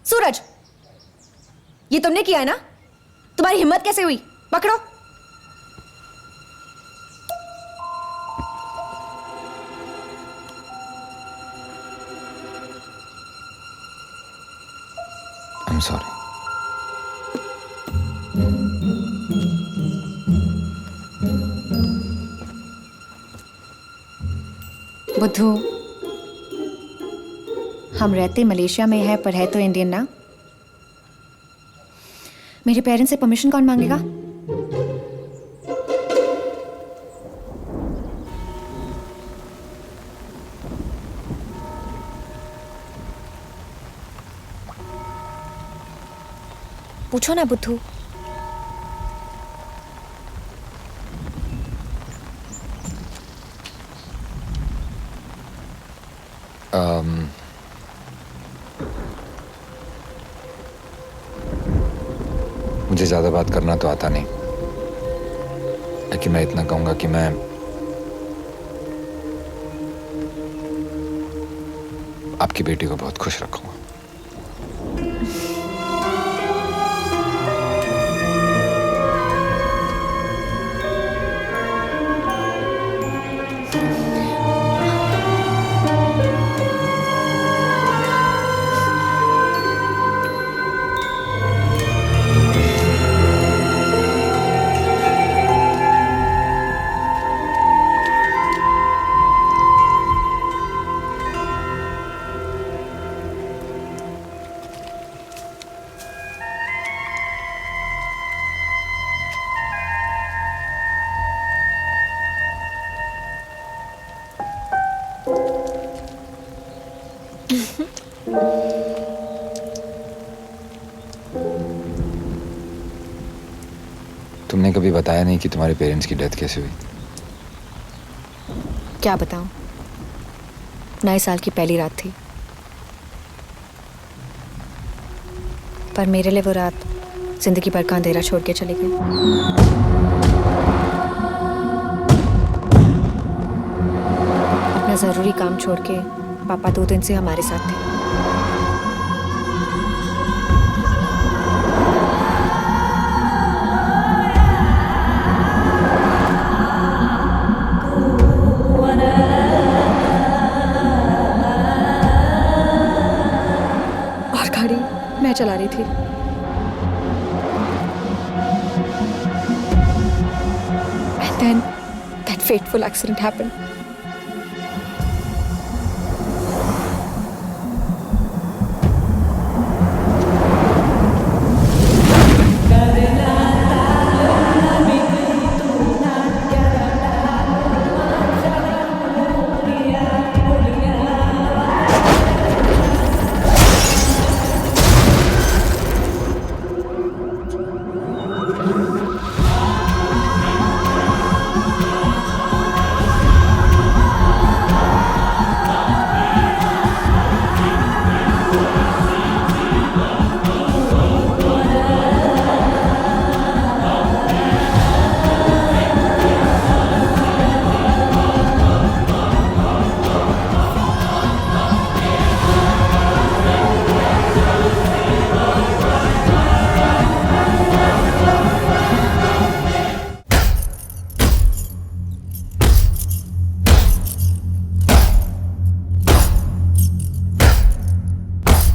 सूरज, ये तुमने किया है ना? तुम्हारी हिम्मत कैसे हुई? पकड़ो। I'm sorry. बुद्धू, हम रहते मलेशिया में है पर है तो इंडियन ना। मेरे पेरेंट्स से परमिशन कौन मांगेगा? पूछो ना बुद्धू। मुझे ज्यादा बात करना तो आता नहीं, लेकिन मैं इतना कहूंगा कि मैं आपकी बेटी को बहुत खुश रखूंगा। तुमने कभी बताया नहीं कि तुम्हारे पेरेंट्स की डेथ कैसे हुई? क्या बताऊं? नए साल की पहली रात थी, पर मेरे लिए वो रात जिंदगी भर का अंधेरा छोड़ के चली गई। अपना जरूरी काम छोड़ के पापा 2 दिन से हमारे साथ थे। मैं चला रही थी। And then that fateful accident happened.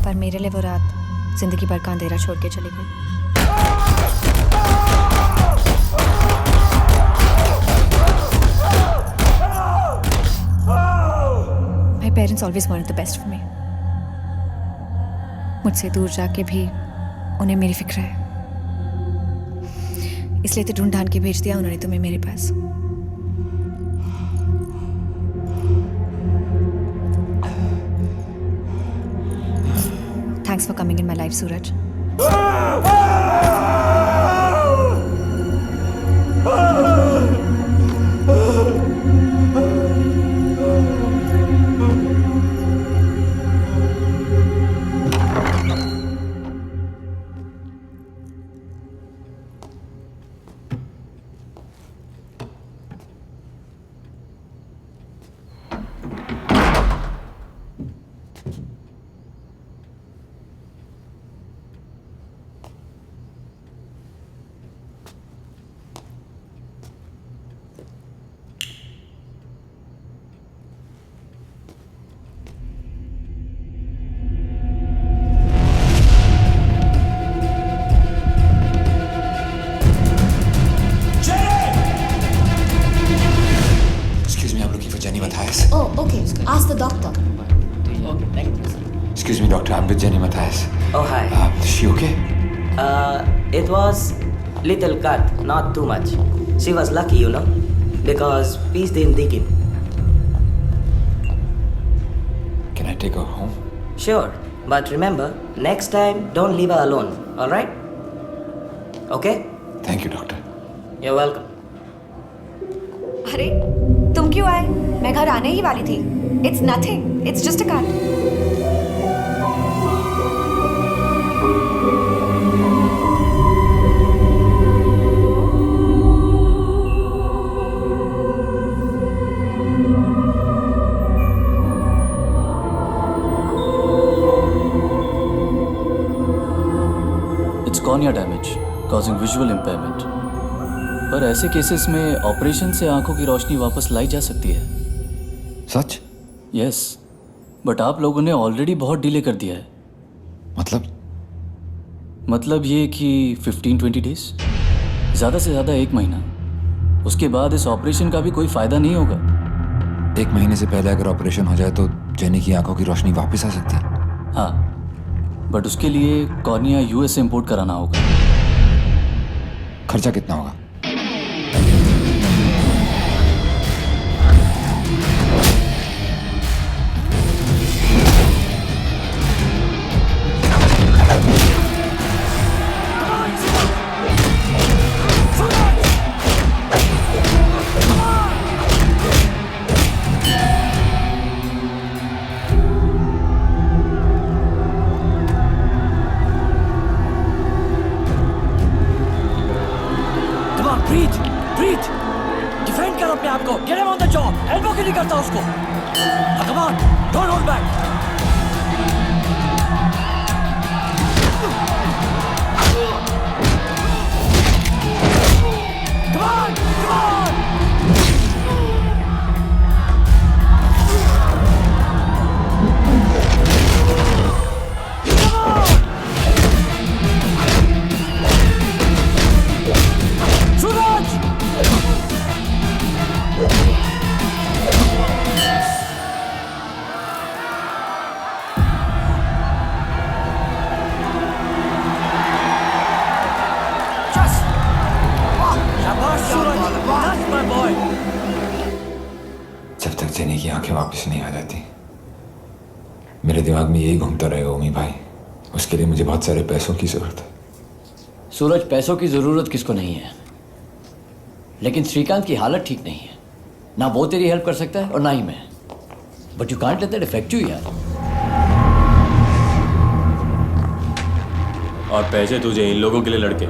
पर मेरे लिए वो रात जिंदगी भर का अंधेरा छोड़ के चली गई। My parents always wanted the best for me. मुझसे दूर जाके भी उन्हें मेरी फिक्र है, इसलिए तो ढूंढ ढांढ के भेज दिया उन्होंने तुम्हें मेरे पास। Thanks for coming in my life, Suraj. Oh, okay. Ask the doctor. Excuse me, doctor. I'm with Jenny Matthias. Oh, hi. Is she okay? It was little cut, not too much. She was lucky, you know, because piece didn't dig in. Can I take her home? Sure, but remember, next time don't leave her alone, all right? Okay? Thank you, doctor. You're welcome. अरे तुम क्यों आए? मैं घर आने ही वाली थी। It's nothing. It's just a cut. It's cornea damage, causing visual impairment. पर ऐसे केसेस में ऑपरेशन से आंखों की रोशनी वापस लाई जा सकती है। सच? यस, बट आप लोगों ने ऑलरेडी बहुत डिले कर दिया है। मतलब ये कि 15-20 डेज, ज़्यादा से ज़्यादा 1 महीना। उसके बाद इस ऑपरेशन का भी कोई फ़ायदा नहीं होगा। 1 महीने से पहले अगर ऑपरेशन हो जाए तो जेनी की आंखों की रोशनी वापस आ सकती है। हाँ, बट उसके लिए कॉर्निया यूएस से इंपोर्ट कराना होगा। खर्चा कितना होगा? जेनी की आंखें वापस नहीं आ जाती। मेरे दिमाग में यही घूमता रहेगा ओमी भाई। उसके लिए मुझे बहुत सारे पैसों की जरूरत है। सूरज, पैसों की जरूरत किसको नहीं है, लेकिन श्रीकांत की हालत ठीक नहीं है। ना वो तेरी हेल्प कर सकता है और ना ही मैं। But you can't let that affect you यार। और पैसे तुझे इन लोगों के लिए लड़के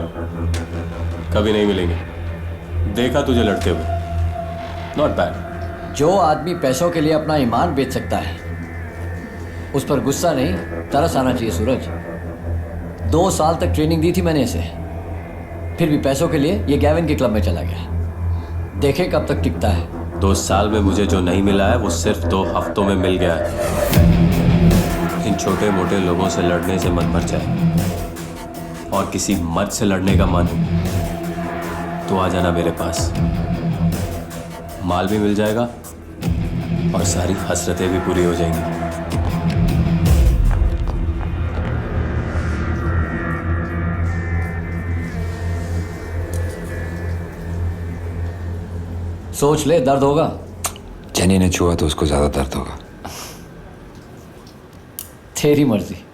कभी नहीं मिलेंगे। देखा तुझे लड़ते हुए, नॉट बैड। जो आदमी पैसों के लिए अपना ईमान बेच सकता है उस पर गुस्सा नहीं तरस आना चाहिए सूरज। 2 साल तक ट्रेनिंग दी थी मैंने इसे, फिर भी पैसों के लिए ये गैविन के क्लब में चला गया। देखे कब तक टिकता है। 2 साल में मुझे जो नहीं मिला है वो सिर्फ 2 हफ्तों में मिल गया है। इन छोटे मोटे लोगों से लड़ने से मन भर जाए और किसी मर्द से लड़ने का मन तो आ जाना मेरे पास। माल भी मिल जाएगा और सारी हसरतें भी पूरी हो जाएंगी। सोच ले, दर्द होगा। जेनी ने छुआ तो उसको ज्यादा दर्द होगा। तेरी मर्जी।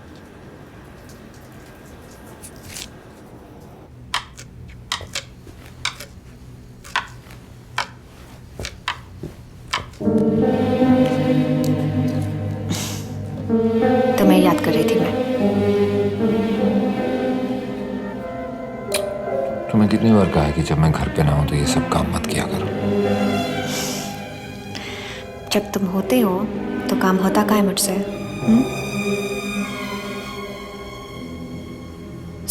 तुम्हें याद कर रही थी मैं। तुम्हें कितनी बार कहा है कि जब मैं घर पे ना हूं तो ये सब काम मत किया करो। जब तुम होते हो तो काम होता का है मुझसे?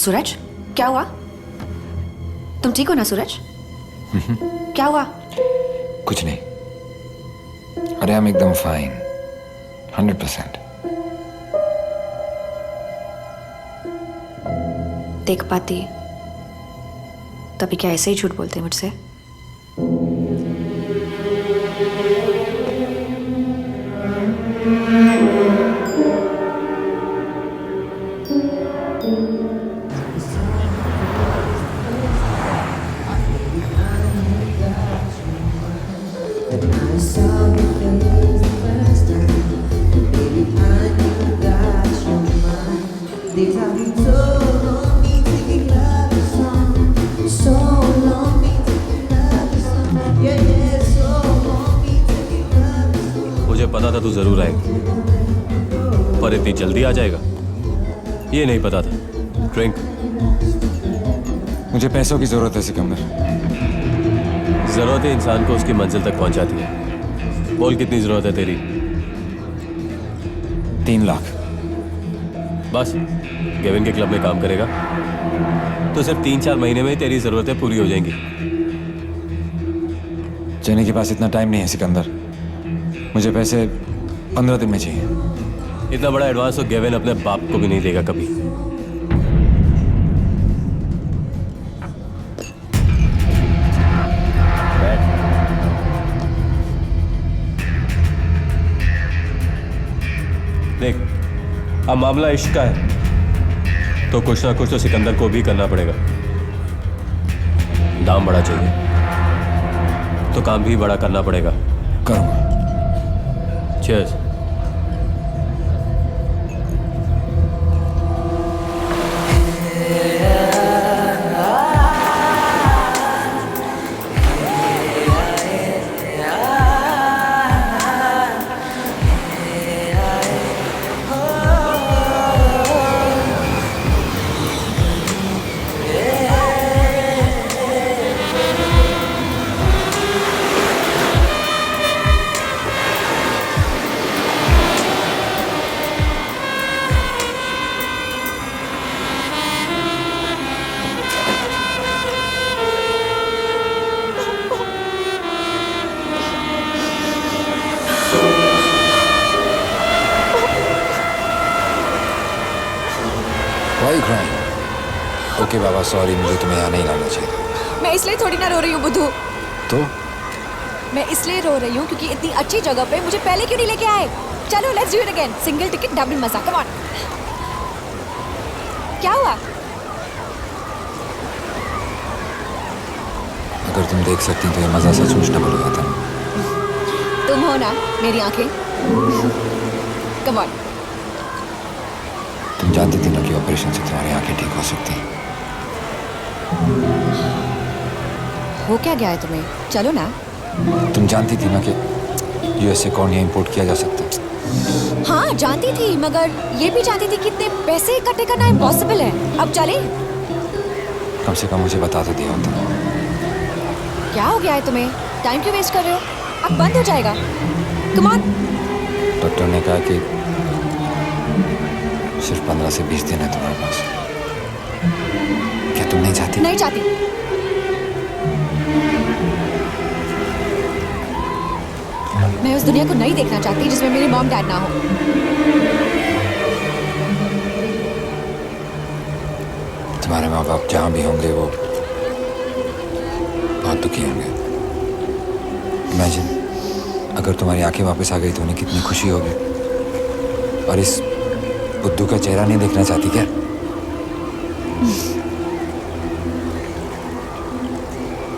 सूरज, क्या हुआ? तुम ठीक हो ना सूरज? क्या हुआ? कुछ नहीं। अरे हम एकदम फाइन, 100%। देख पाती तभी क्या ऐसे ही झूठ बोलते मुझसे? मुझे पता था तू जरूर आएगा, पर इतनी जल्दी आ जाएगा ये नहीं पता था। ड्रिंक। मुझे पैसों की जरूरत है सिकंदर। जरूरत इंसान को उसकी मंजिल तक पहुंचाती है। बोल कितनी जरूरत है तेरी? 3 लाख। बस गेविन के क्लब में काम करेगा तो सिर्फ 3-4 महीने में ही तेरी जरूरतें पूरी हो जाएंगी। जेनी के पास इतना टाइम नहीं है सिकंदर। मुझे पैसे 15 दिन में चाहिए। इतना बड़ा एडवांस तो गेविन अपने बाप को भी नहीं देगा कभी। देख, अब मामला इश्क का है तो कुछ ना कुछ तो सिकंदर को भी करना पड़ेगा। दाम बड़ा चाहिए तो काम भी बड़ा करना पड़ेगा। करूंगा। Cheers. ओके बाबा, सॉरी, मुझे तुम्हें यहाँ नहीं लाना चाहिए। मैं इसलिए थोड़ी ना रो रही हूँ बुद्धू। तो मैं इसलिए रो रही हूँ क्योंकि इतनी अच्छी जगह पे मुझे पहले क्यों नहीं लेके आए। चलो let's do it again. Single ticket double मजा। Come on. क्या हुआ? अगर तुम देख सकती तो ये मजा सचमुच डबल हो जाता। तुम हो ना मेरी आंखें। Come on. तुम जानती थी ना कि ऑपरेशन से तुम्हारी आंखें ठीक हो सकती हैं। हो क्या गया है तुम्हें? चलो ना। तुम जानती थी ना कि यूएस से कॉर्निया इंपोर्ट किया जा सकता है। हाँ जानती थी, मगर ये भी जानती थी कि इतने पैसे इकट्ठे करना इम्पॉसिबल है। अब चले? कम से कम मुझे बता तो दिया होता। क्या हो गया है तुम्हें? टाइम क्यों वेस्ट कर रहे हो? अब बंद हो जाएगा। Come on. डॉक्टर ने कहा कि सिर्फ 15 से 20 दिन है तुम्हारे पास। क्या तुम नहीं चाहती? नहीं चाहती। मैं उस दुनिया को नहीं देखना चाहती जिसमें मेरी मॉम डैड ना हो। तुम्हारे माँ बाप जहाँ भी होंगे वो बहुत दुखी होंगे। इमेजिन अगर तुम्हारी आंखें वापस आ गई तो उन्हें कितनी खुशी होगी। और इस बुद्धू का चेहरा नहीं देखना चाहती क्या?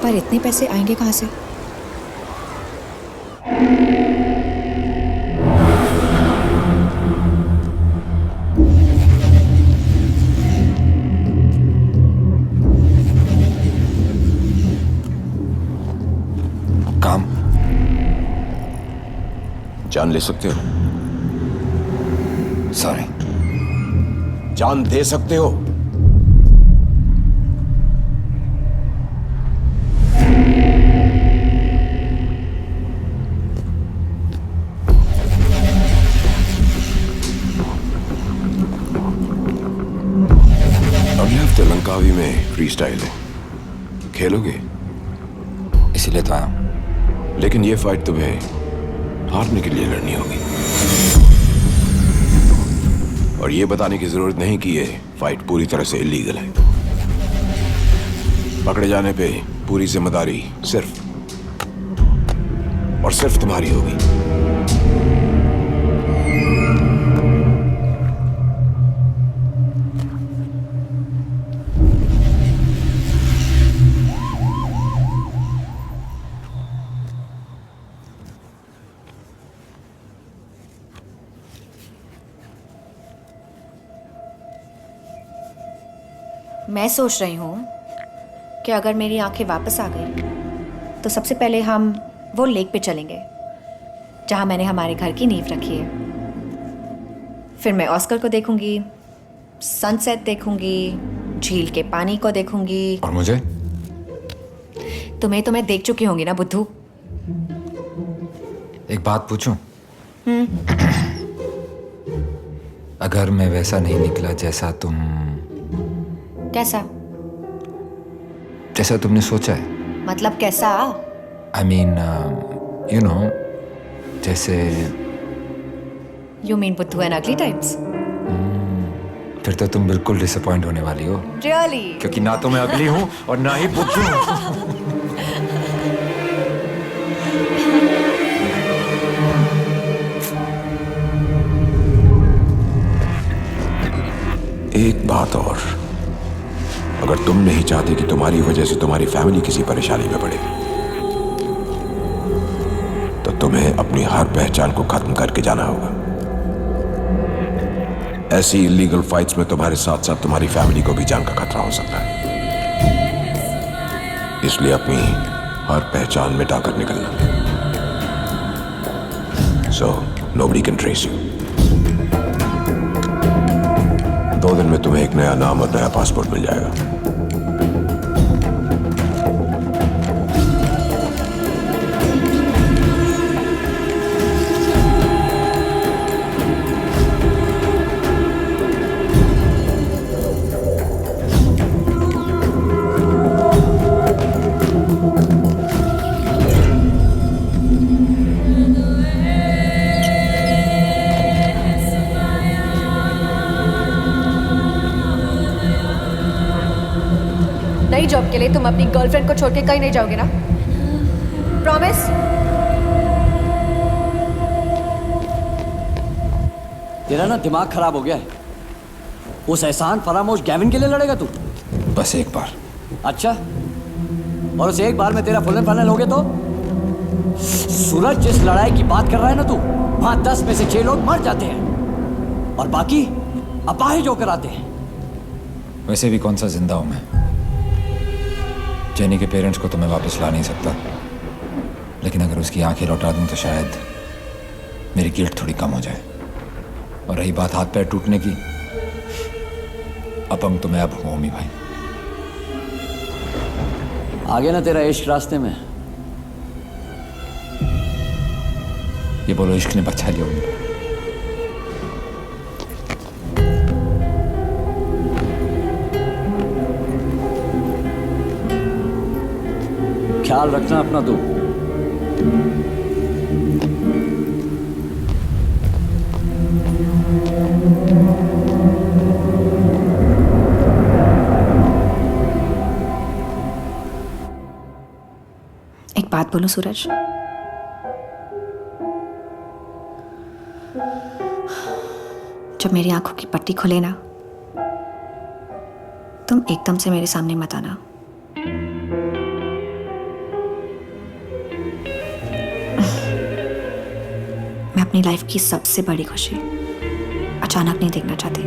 पर इतने पैसे आएंगे कहाँ से? काम जान ले सकते हो? सॉरी। जान दे सकते हो? अगले हफ्ते लंकावी में फ्री स्टाइल है, खेलोगे? इसीलिए तो आया। लेकिन ये फाइट तुम्हें हारने के लिए लड़नी होगी। और ये बताने की जरूरत नहीं कि ये फाइट पूरी तरह से इलीगल है। पकड़े जाने पे पूरी जिम्मेदारी सिर्फ और सिर्फ तुम्हारी होगी। मैं सोच रही हूँ कि अगर मेरी आंखें वापस आ गई तो सबसे पहले हम वो लेक पे चलेंगे जहाँ मैंने हमारे घर की नींव रखी है। फिर मैं ऑस्कर को देखूंगी, सनसेट देखूंगी, झील के पानी को देखूंगी। और मुझे? तुम्हें तो मैं देख चुकी होंगी ना बुद्धू। एक बात पूछूं? अगर मैं वैसा नहीं निकला जैसा तुम कैसा? जैसा तुमने सोचा है। मतलब कैसा? I mean, you know, जैसे You mean बुद्धू and ugly times? फिर तो तुम बिल्कुल डिसअपॉइंट होने वाली हो। Really? क्योंकि ना तो मैं अगली हूँ और ना ही बुद्धू हूँ। एक बात और, अगर तुम नहीं चाहते कि तुम्हारी वजह से तुम्हारी फैमिली किसी परेशानी में पड़े तो तुम्हें अपनी हर पहचान को खत्म करके जाना होगा। ऐसी इलीगल फाइट्स में तुम्हारे साथ साथ तुम्हारी फैमिली को भी जान का खतरा हो सकता है। इसलिए अपनी हर पहचान मिटाकर निकलना। So nobody can trace you. 2 दिन में तुम्हें एक नया नाम और नया पासपोर्ट मिल जाएगा। नई जॉब के लिए तुम अपनी गर्लफ्रेंड को छोड़ के कहीं नहीं जाओगे ना? प्रॉमिस? तेरा ना दिमाग खराब हो गया है। उस एहसान फरामोश गैविन के लिए लड़ेगा तू? बस एक बार। अच्छा, और उस एक बार में तेरा फुल एंड फाइनल हो गया तो? सूरज, जिस लड़ाई की बात कर रहा है ना तू, वहां 10 में से 6 लोग मर जाते हैं और बाकी अपाहिज होकर आते हैं। वैसे भी कौन सा जिंदा हूं मैं। जेनी के पेरेंट्स को तो मैं वापस ला नहीं सकता, लेकिन अगर उसकी आंखें लौटा दूं तो शायद मेरी गिल्ट थोड़ी कम हो जाए। और रही बात हाथ पैर टूटने की, अपंग तो मैं अब हूं ही भाई। आगे ना तेरा इश्क रास्ते में। ये बोलो इश्क ने बचा लिया उनको। ख्याल रखना अपना तू। एक बात बोलो सूरज, जब मेरी आंखों की पट्टी खुले ना, तुम एकदम से मेरे सामने मत आना। मैं अपनी लाइफ की सबसे बड़ी खुशी अचानक नहीं देखना चाहती।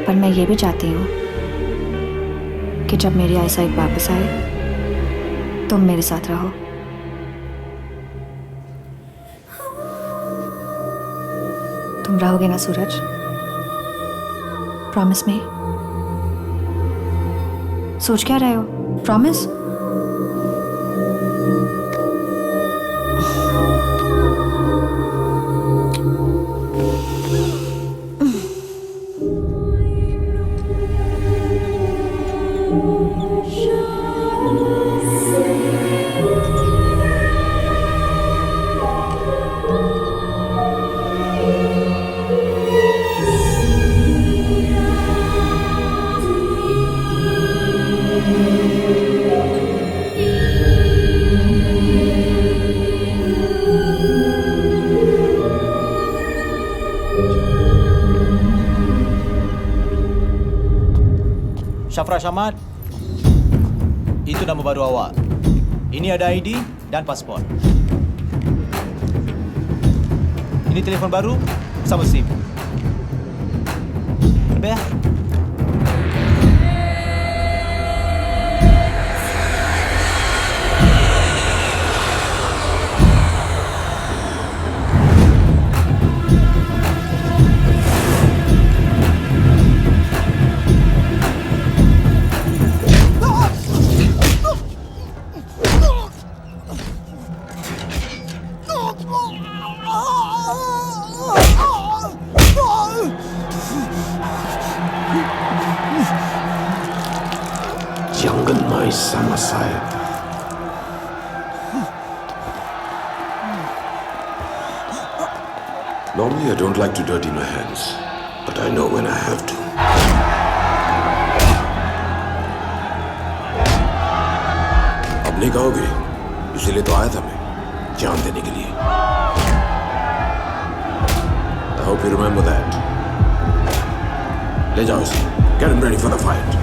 पर मैं ये भी चाहती हूँ कि जब मेरी आईसाइट वापस आए तुम मेरे साथ रहो। तुम रहोगे ना सूरज? Promise me. सोच क्या रहे हो? Promise? Syafra Syamad, itu nama baru awak. Ini ada ID dan pasport. Ini telefon baru sama SIM. Lebih ya? Jangan main sama saya. Normally I don't like to dirty my hands, but I know when I have to. अब नहीं कहोगे, इसीलिए तो आया था मैं, जान देने के लिए। I hope you remember that. ले जाओ इसे, get him ready for the fight.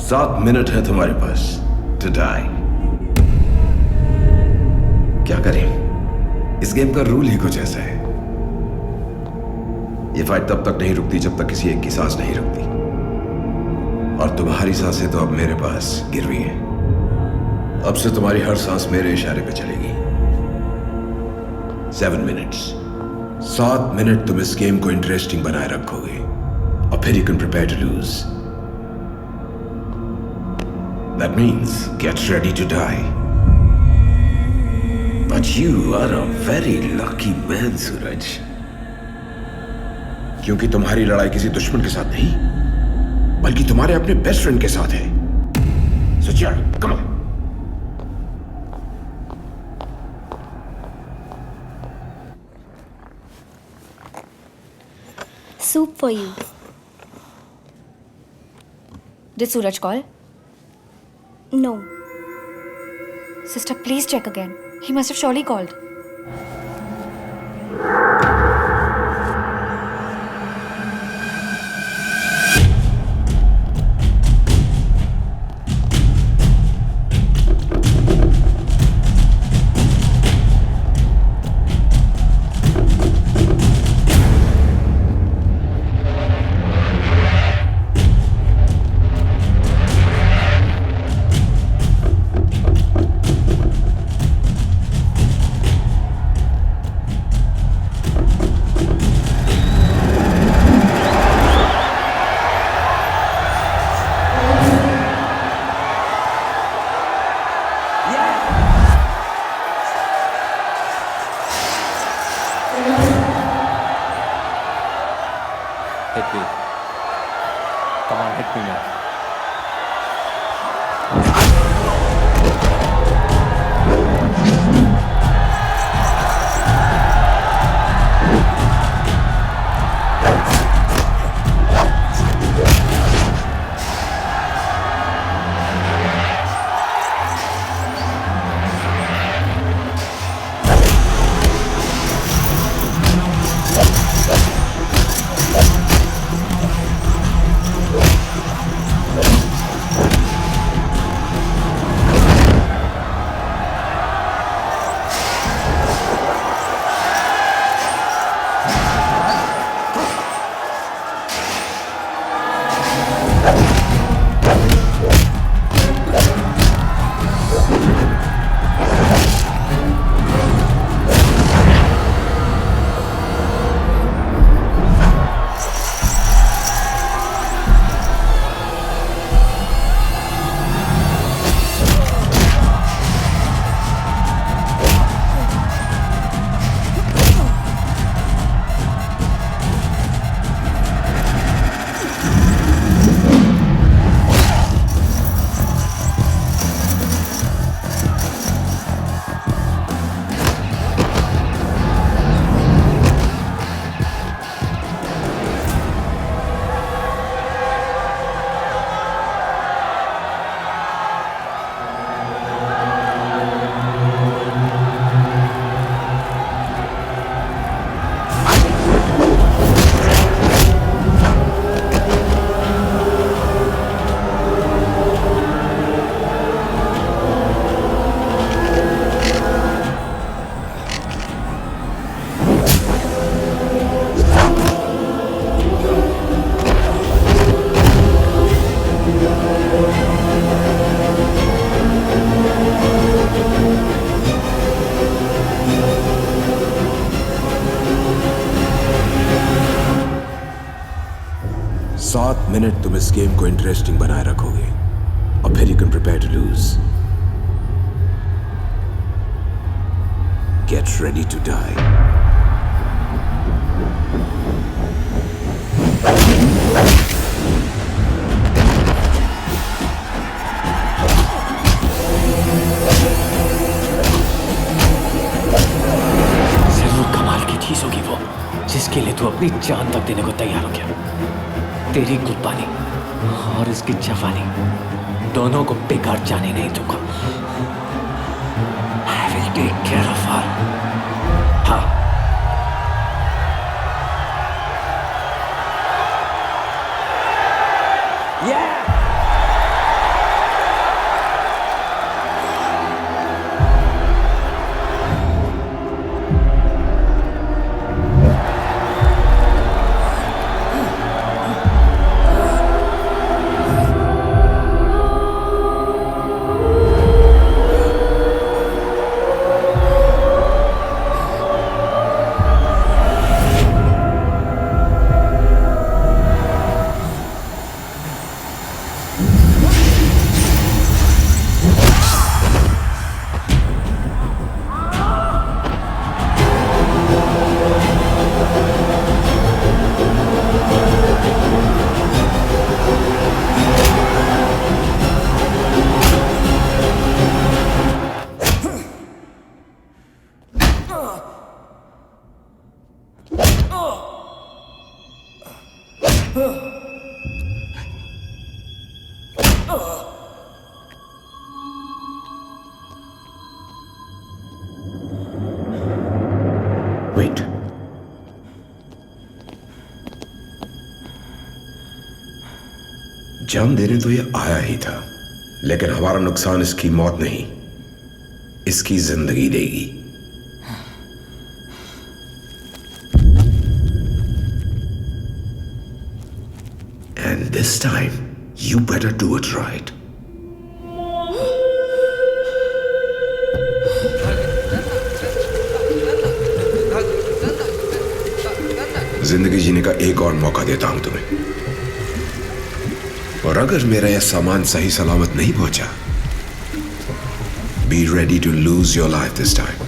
सात मिनट है तुम्हारे पास टू डाई। क्या करें, इस गेम का रूल ही कुछ ऐसा है। ये फाइट तब तक नहीं रुकती जब तक किसी एक की सांस नहीं रुकती, और तुम्हारी सांसें तो अब मेरे पास गिरवी हैं। अब से तुम्हारी हर सांस मेरे इशारे पे चलेगी। 7 मिनट्स, 7 मिनट तुम इस गेम को इंटरेस्टिंग बनाए रखोगे और फिर you can prepare to lose. That means get ready to die. But you are a very lucky man Suraj, क्योंकि तुम्हारी लड़ाई किसी दुश्मन के साथ नहीं बल्कि तुम्हारे अपने बेस्ट फ्रेंड के साथ है। So Jared, come on. Soup for you. Did Suraj call? No. Sister, please check again. He must have surely called. Hit me. Come on, hit me now. Minute तुम इस गेम को interesting बनाए रखोगे और फिर you can prepare to lose. Get ready to die. जिसके लिए तू अपनी जान तक देने को तैयार हो गया। तेरी कुर्बानी और इसकी जवानी दोनों को बेकार जाने नहीं दूंगा। I will take care of her. हाँ। जान देने तो ये आया ही था, लेकिन हमारा नुकसान इसकी मौत नहीं, इसकी जिंदगी देगी। And this time, you better do it right. जिंदगी जीने का एक और मौका देता हूं तुम्हें, और अगर मेरा यह सामान सही सलामत नहीं पहुंचा, be ready to lose your life this time.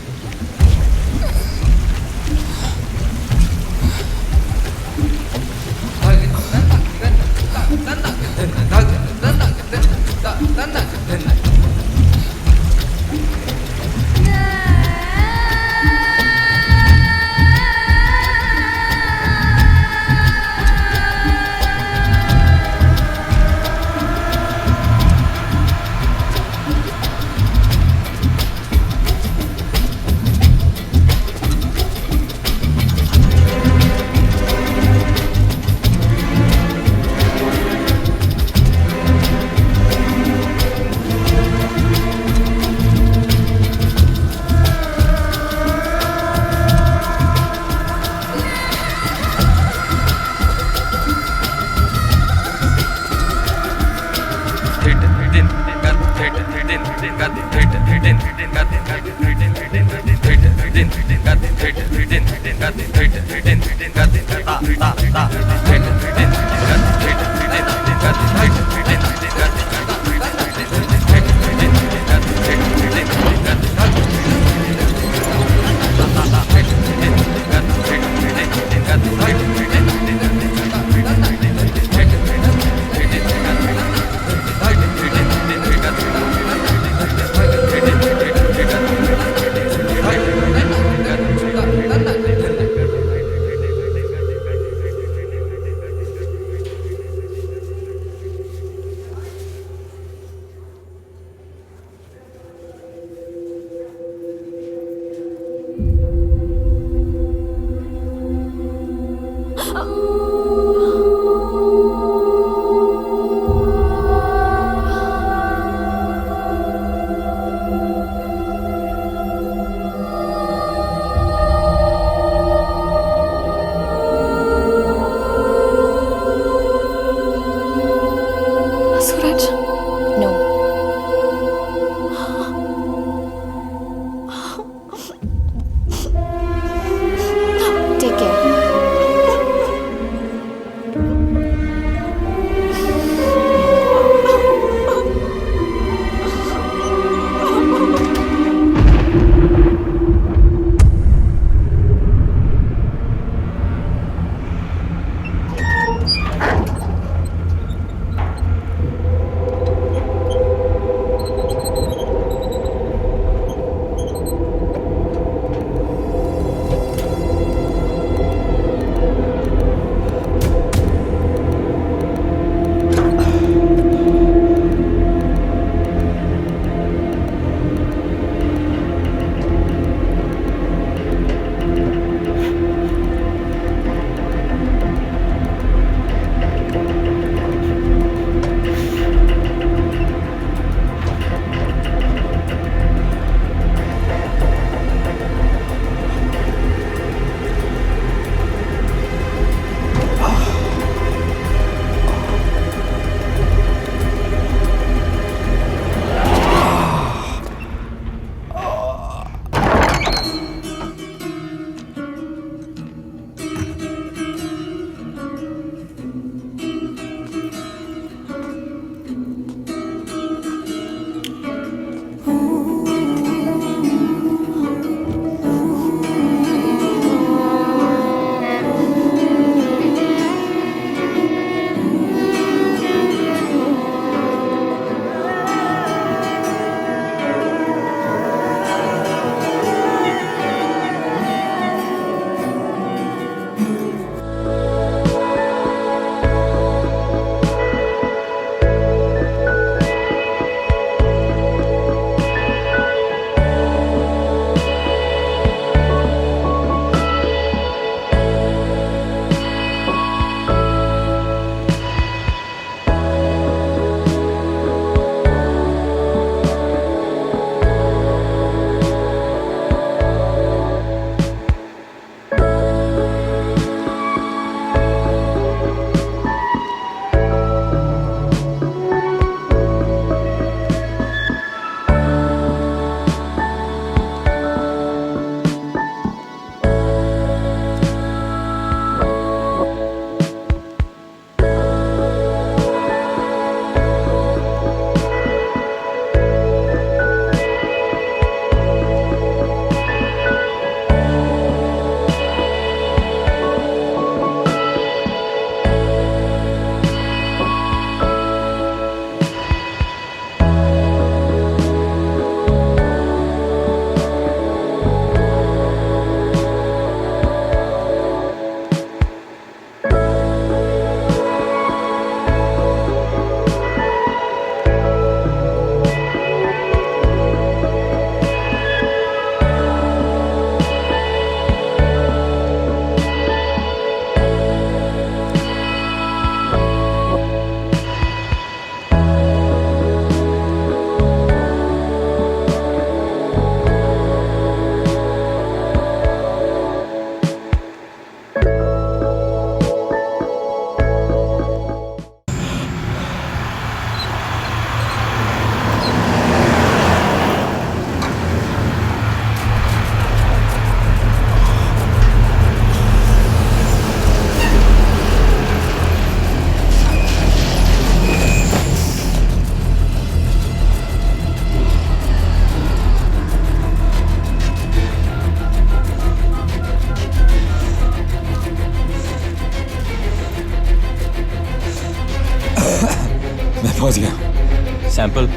पहुंच गया। सैंपल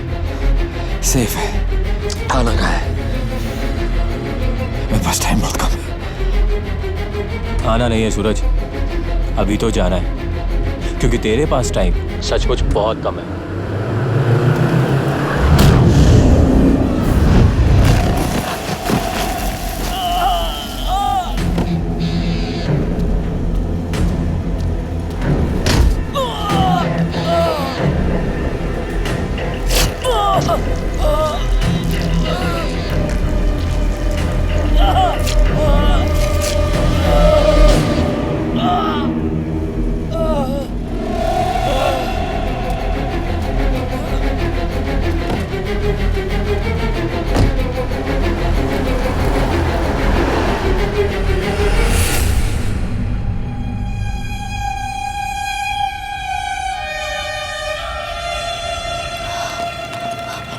सेफ है। आना कहाँ है? मेरे पास टाइम बहुत कम है। आना नहीं है सूरज, अभी तो जाना है, क्योंकि तेरे पास टाइम सचमुच बहुत कम है।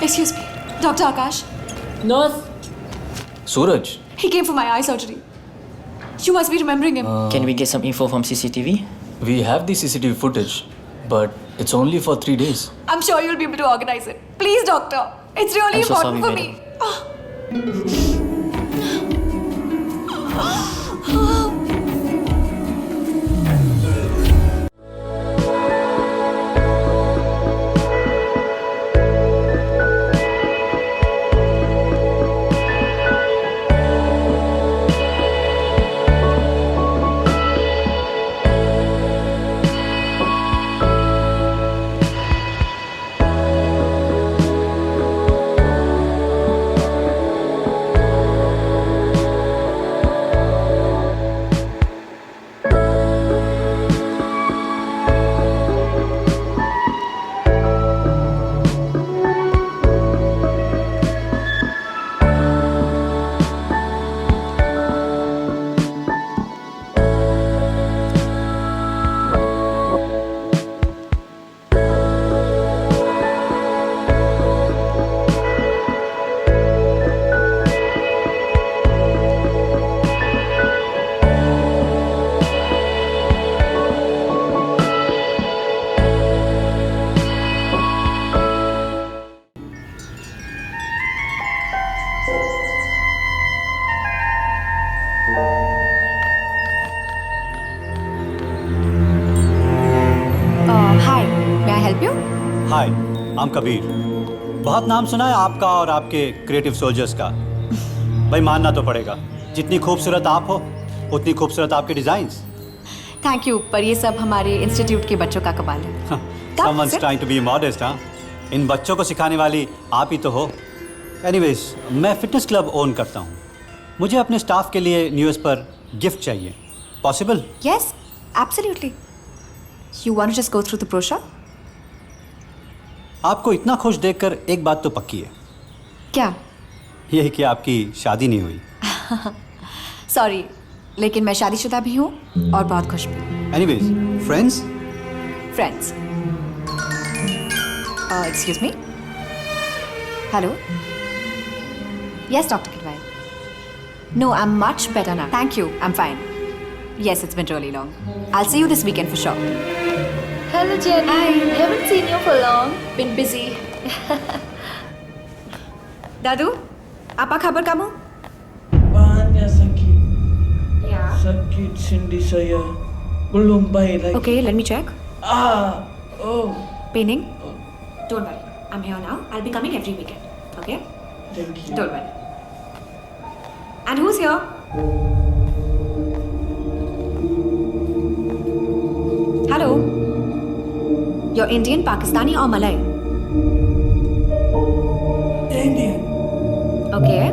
Excuse me, Dr. Akash. Nurse. Suraj. He came for my eye surgery. You must be remembering him. Can we get some info from CCTV? We have the CCTV footage, but it's only for 3 days. I'm sure you'll be able to organize it. Please, doctor. It's really I'm so important sorry, for me. Hi, may I help you? Hi, I'm Kabir. बहुत नाम सुना है आपका और आपके creative soldiers का। भाई मानना तो पड़ेगा, जितनी खूबसूरत आप हो उतनी खूबसूरत आपके डिजाइन्स। थैंक यू, पर ये सब हमारे इंस्टीट्यूट के बच्चों का कमाल है। Someone's trying to be modest, हाँ? इन बच्चों को सिखाने वाली आप ही तो हो। एनीवेज, मैं फिटनेस क्लब ओन करता हूँ। मुझे अपने स्टाफ के लिए न्यू ईयर पर गिफ्ट चाहिए। Possible? Yes, absolutely. You want to just go through the brochure? आपको इतना खुश देखकर एक बात तो पक्की है। क्या? यही कि आपकी शादी नहीं हुई। सॉरी, लेकिन मैं शादीशुदा भी हूँ और बहुत खुश भी। Anyways, friends? Friends. Excuse me. Hello. Yes, Dr. Kidwai. No, I'm much better now. Thank you. I'm fine. Yes, it's been really long. I'll see you this weekend for sure. Hello, Jenny. Hi. Haven't seen you for long. Been busy. Dadu, apa kabar kamu? Bahannya sakit. Ya. Sakit sendi saya. Belum baik lagi. Okay, let me check. Oh. Paining? Don't worry. I'm here now. I'll be coming every weekend. Okay? Thank you. Don't worry. And who's here? Hello. You're Indian, Pakistani or Malay? Indian. Okay.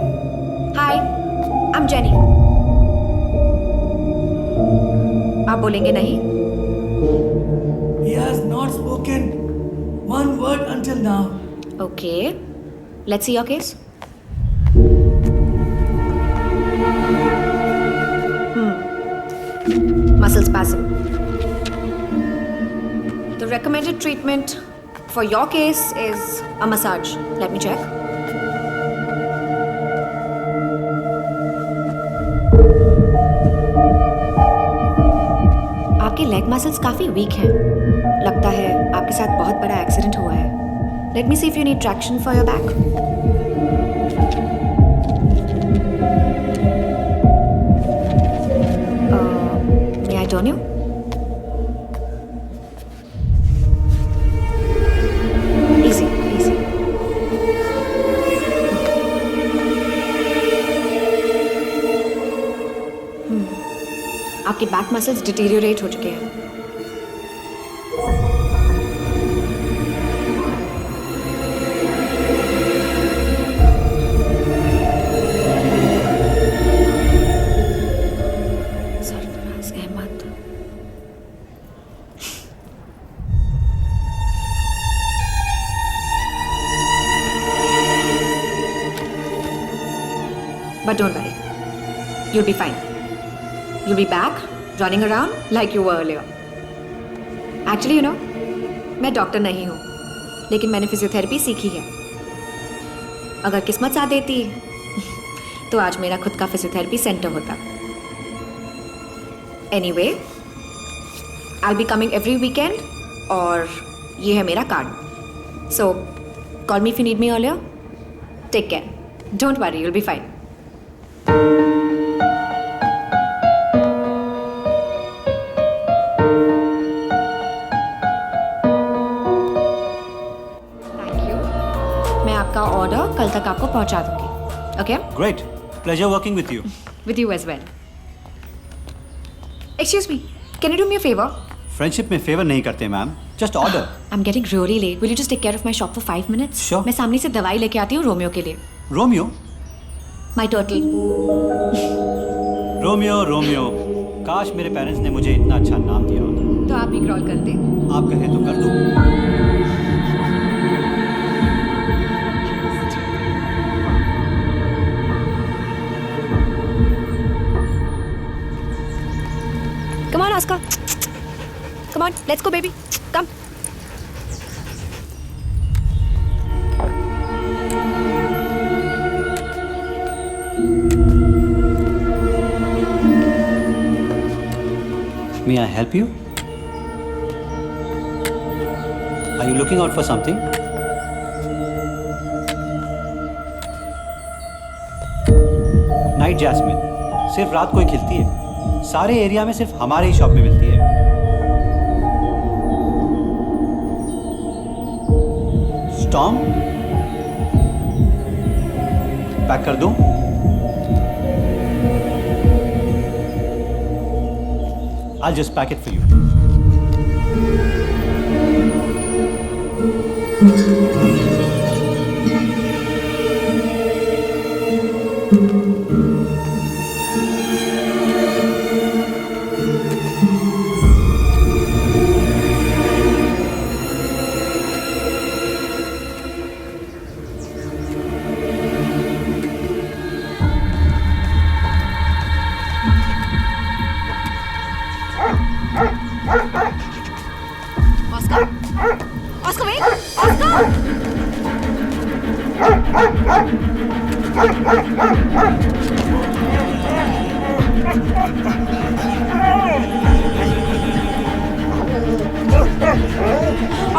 Hi. I'm Jenny. आप बोलेंगे नहीं? He has not spoken one word until now. Okay. Let's see your case. Muscle spasm. The recommended treatment for your case is a massage. Let me check. आपके leg muscles काफी week हैं। लगता है आपके आपके साथ बहुत बड़ा एक्सीडेंट हुआ है। Let me see if you need traction for your back. May I turn you? Easy easy. आपके बैक मसल्स डिटीरियोरेट हो चुके हैं। Sarfaraz Ahmed. But don't worry, you'll be fine. You'll be back running around like you were earlier. Actually, you know, मैं doctor नहीं हूँ, लेकिन मैंने physiotherapy सीखी है। अगर किस्मत साथ देती तो आज मेरा खुद का फिजियोथेरेपी सेंटर होता। Anyway, I'll be coming every weekend और ये है मेरा card. So, call me if you need me earlier. Take care. Don't worry, you'll be fine. आपका ऑर्डर कल तक आपको पहुंचा दूंगी। Okay? Great, pleasure working with you. With you as well. Excuse me, can you do me a favour? Friendship में favour नहीं करते ma'am, just order. I am getting really late, will you just take care of my shop for 5 minutes? Sure. मैं सामने से दवाई लेके आती हूँ रोमियो के लिए। Romeo? My turtle. Romeo Romeo, काश मेरे पेरेंट्स ने मुझे इतना अच्छा नाम दिया होता। तो आप भी क्रॉल करते। आप कहें तो कर दूँ। Come on, Oscar. Come on, let's go, baby. Come. May I help you? Are you looking out for something? Night jasmine सिर्फ रात को ही खिलती है। सारे एरिया में सिर्फ हमारे ही शॉप में मिलती है। स्टॉर्म, पैक कर दूं? I'll just pack it for you. Oscar! Oscar, wait! Oscar!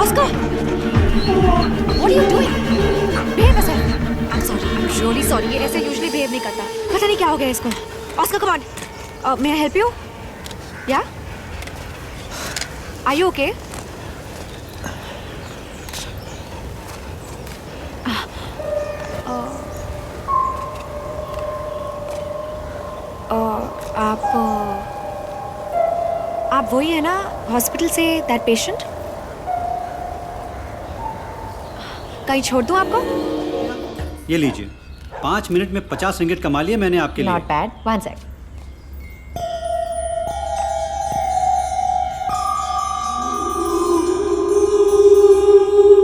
Oscar! What are you doing? Behave yourself. I'm sorry. I'm really sorry. ये ऐसे usually behave नहीं करता। पता नहीं क्या हो गया इसको। Oscar, come on. May I help you? Yeah? Are you okay? आप वही है ना हॉस्पिटल से दैट पेशेंट? कहीं छोड़ दूं आपको? ये लीजिए, 5 मिनट में 50 रिंगिट कमा लिए मैंने आपके लिए। Not bad. One sec.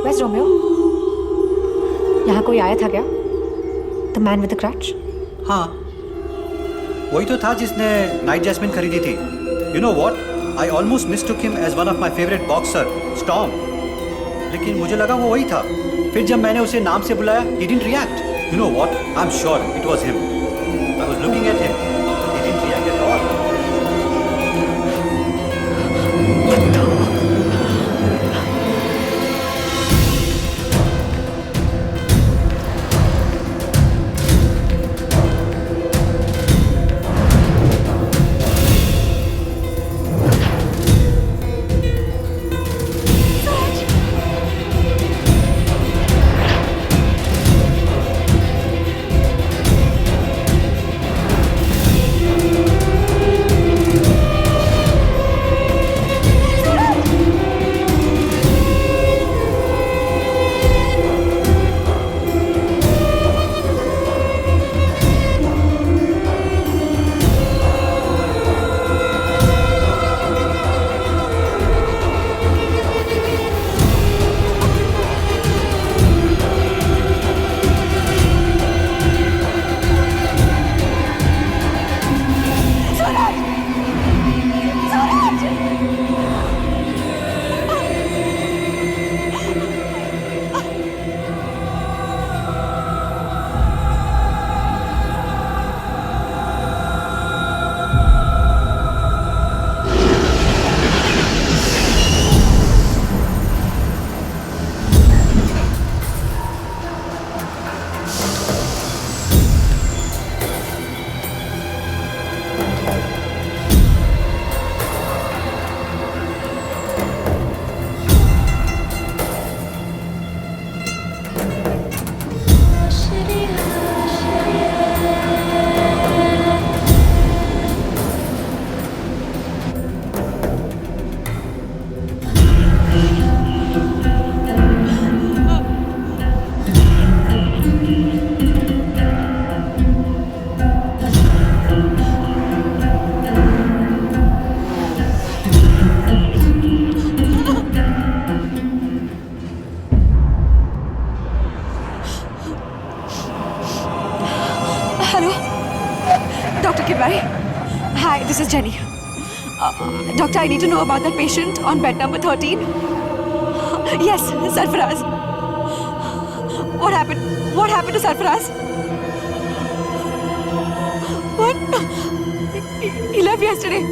Where's Romeo? यहाँ कोई आया था क्या? The man with the crutch? हाँ, वही तो था जिसने नाइट जैस्मिन खरीदी थी। You know what? I almost mistook him as one of my favorite boxer, Storm. लेकिन मुझे लगा वो वही था। फिर जब मैंने उसे नाम से बुलाया, he didn't react. You know what? I'm sure it was him. I was looking at him. He didn't react at all. right? Hi, this is Jenny. Doctor, I need to know about that patient on bed number 13. Yes, Sarfaraz. What happened? What happened to Sarfaraz? What? He left yesterday.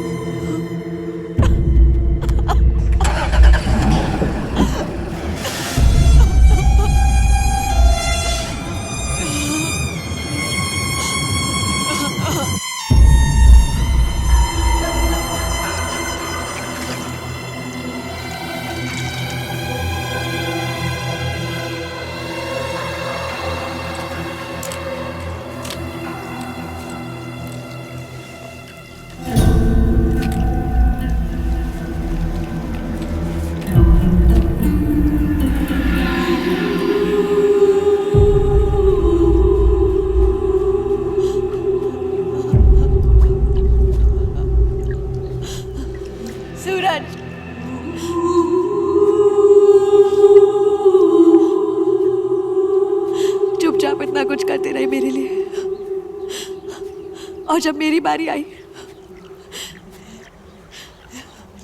चुपचाप इतना कुछ करते रहे मेरे लिए, और जब मेरी बारी आई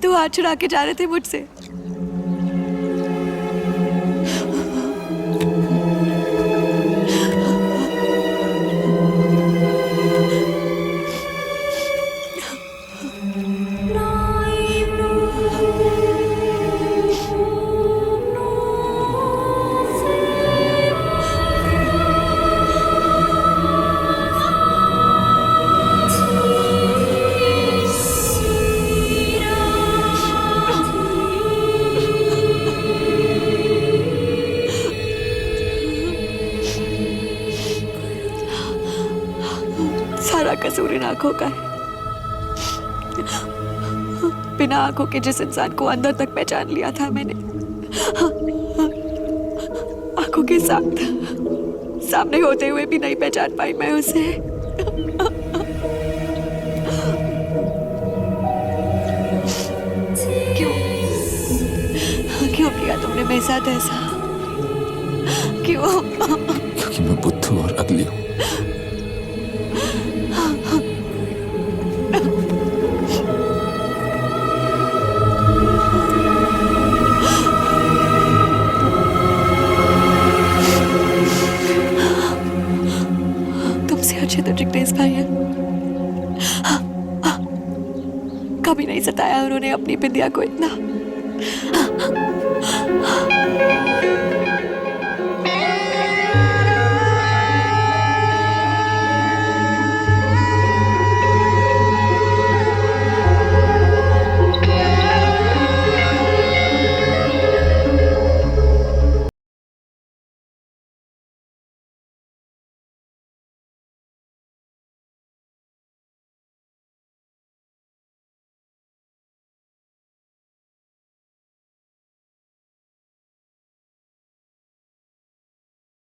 तो हाथ छुड़ा के जा रहे थे मुझसे। सारा कसूर इन आंखों का है। बिना आंखों के जिस इंसान को अंदर तक पहचान लिया था मैंने, आंखों के साथ सामने होते हुए भी नहीं पहचान पाई मैं उसे। क्यों क्यों किया तुमने मेरे साथ ऐसा? क्यों? क्योंकि मैं बुद्धू और अगली हूँ। तुमसे अच्छे तो जिग्नेश भाई हैं। कभी नहीं सताया उन्होंने अपनी बिंदिया को इतना।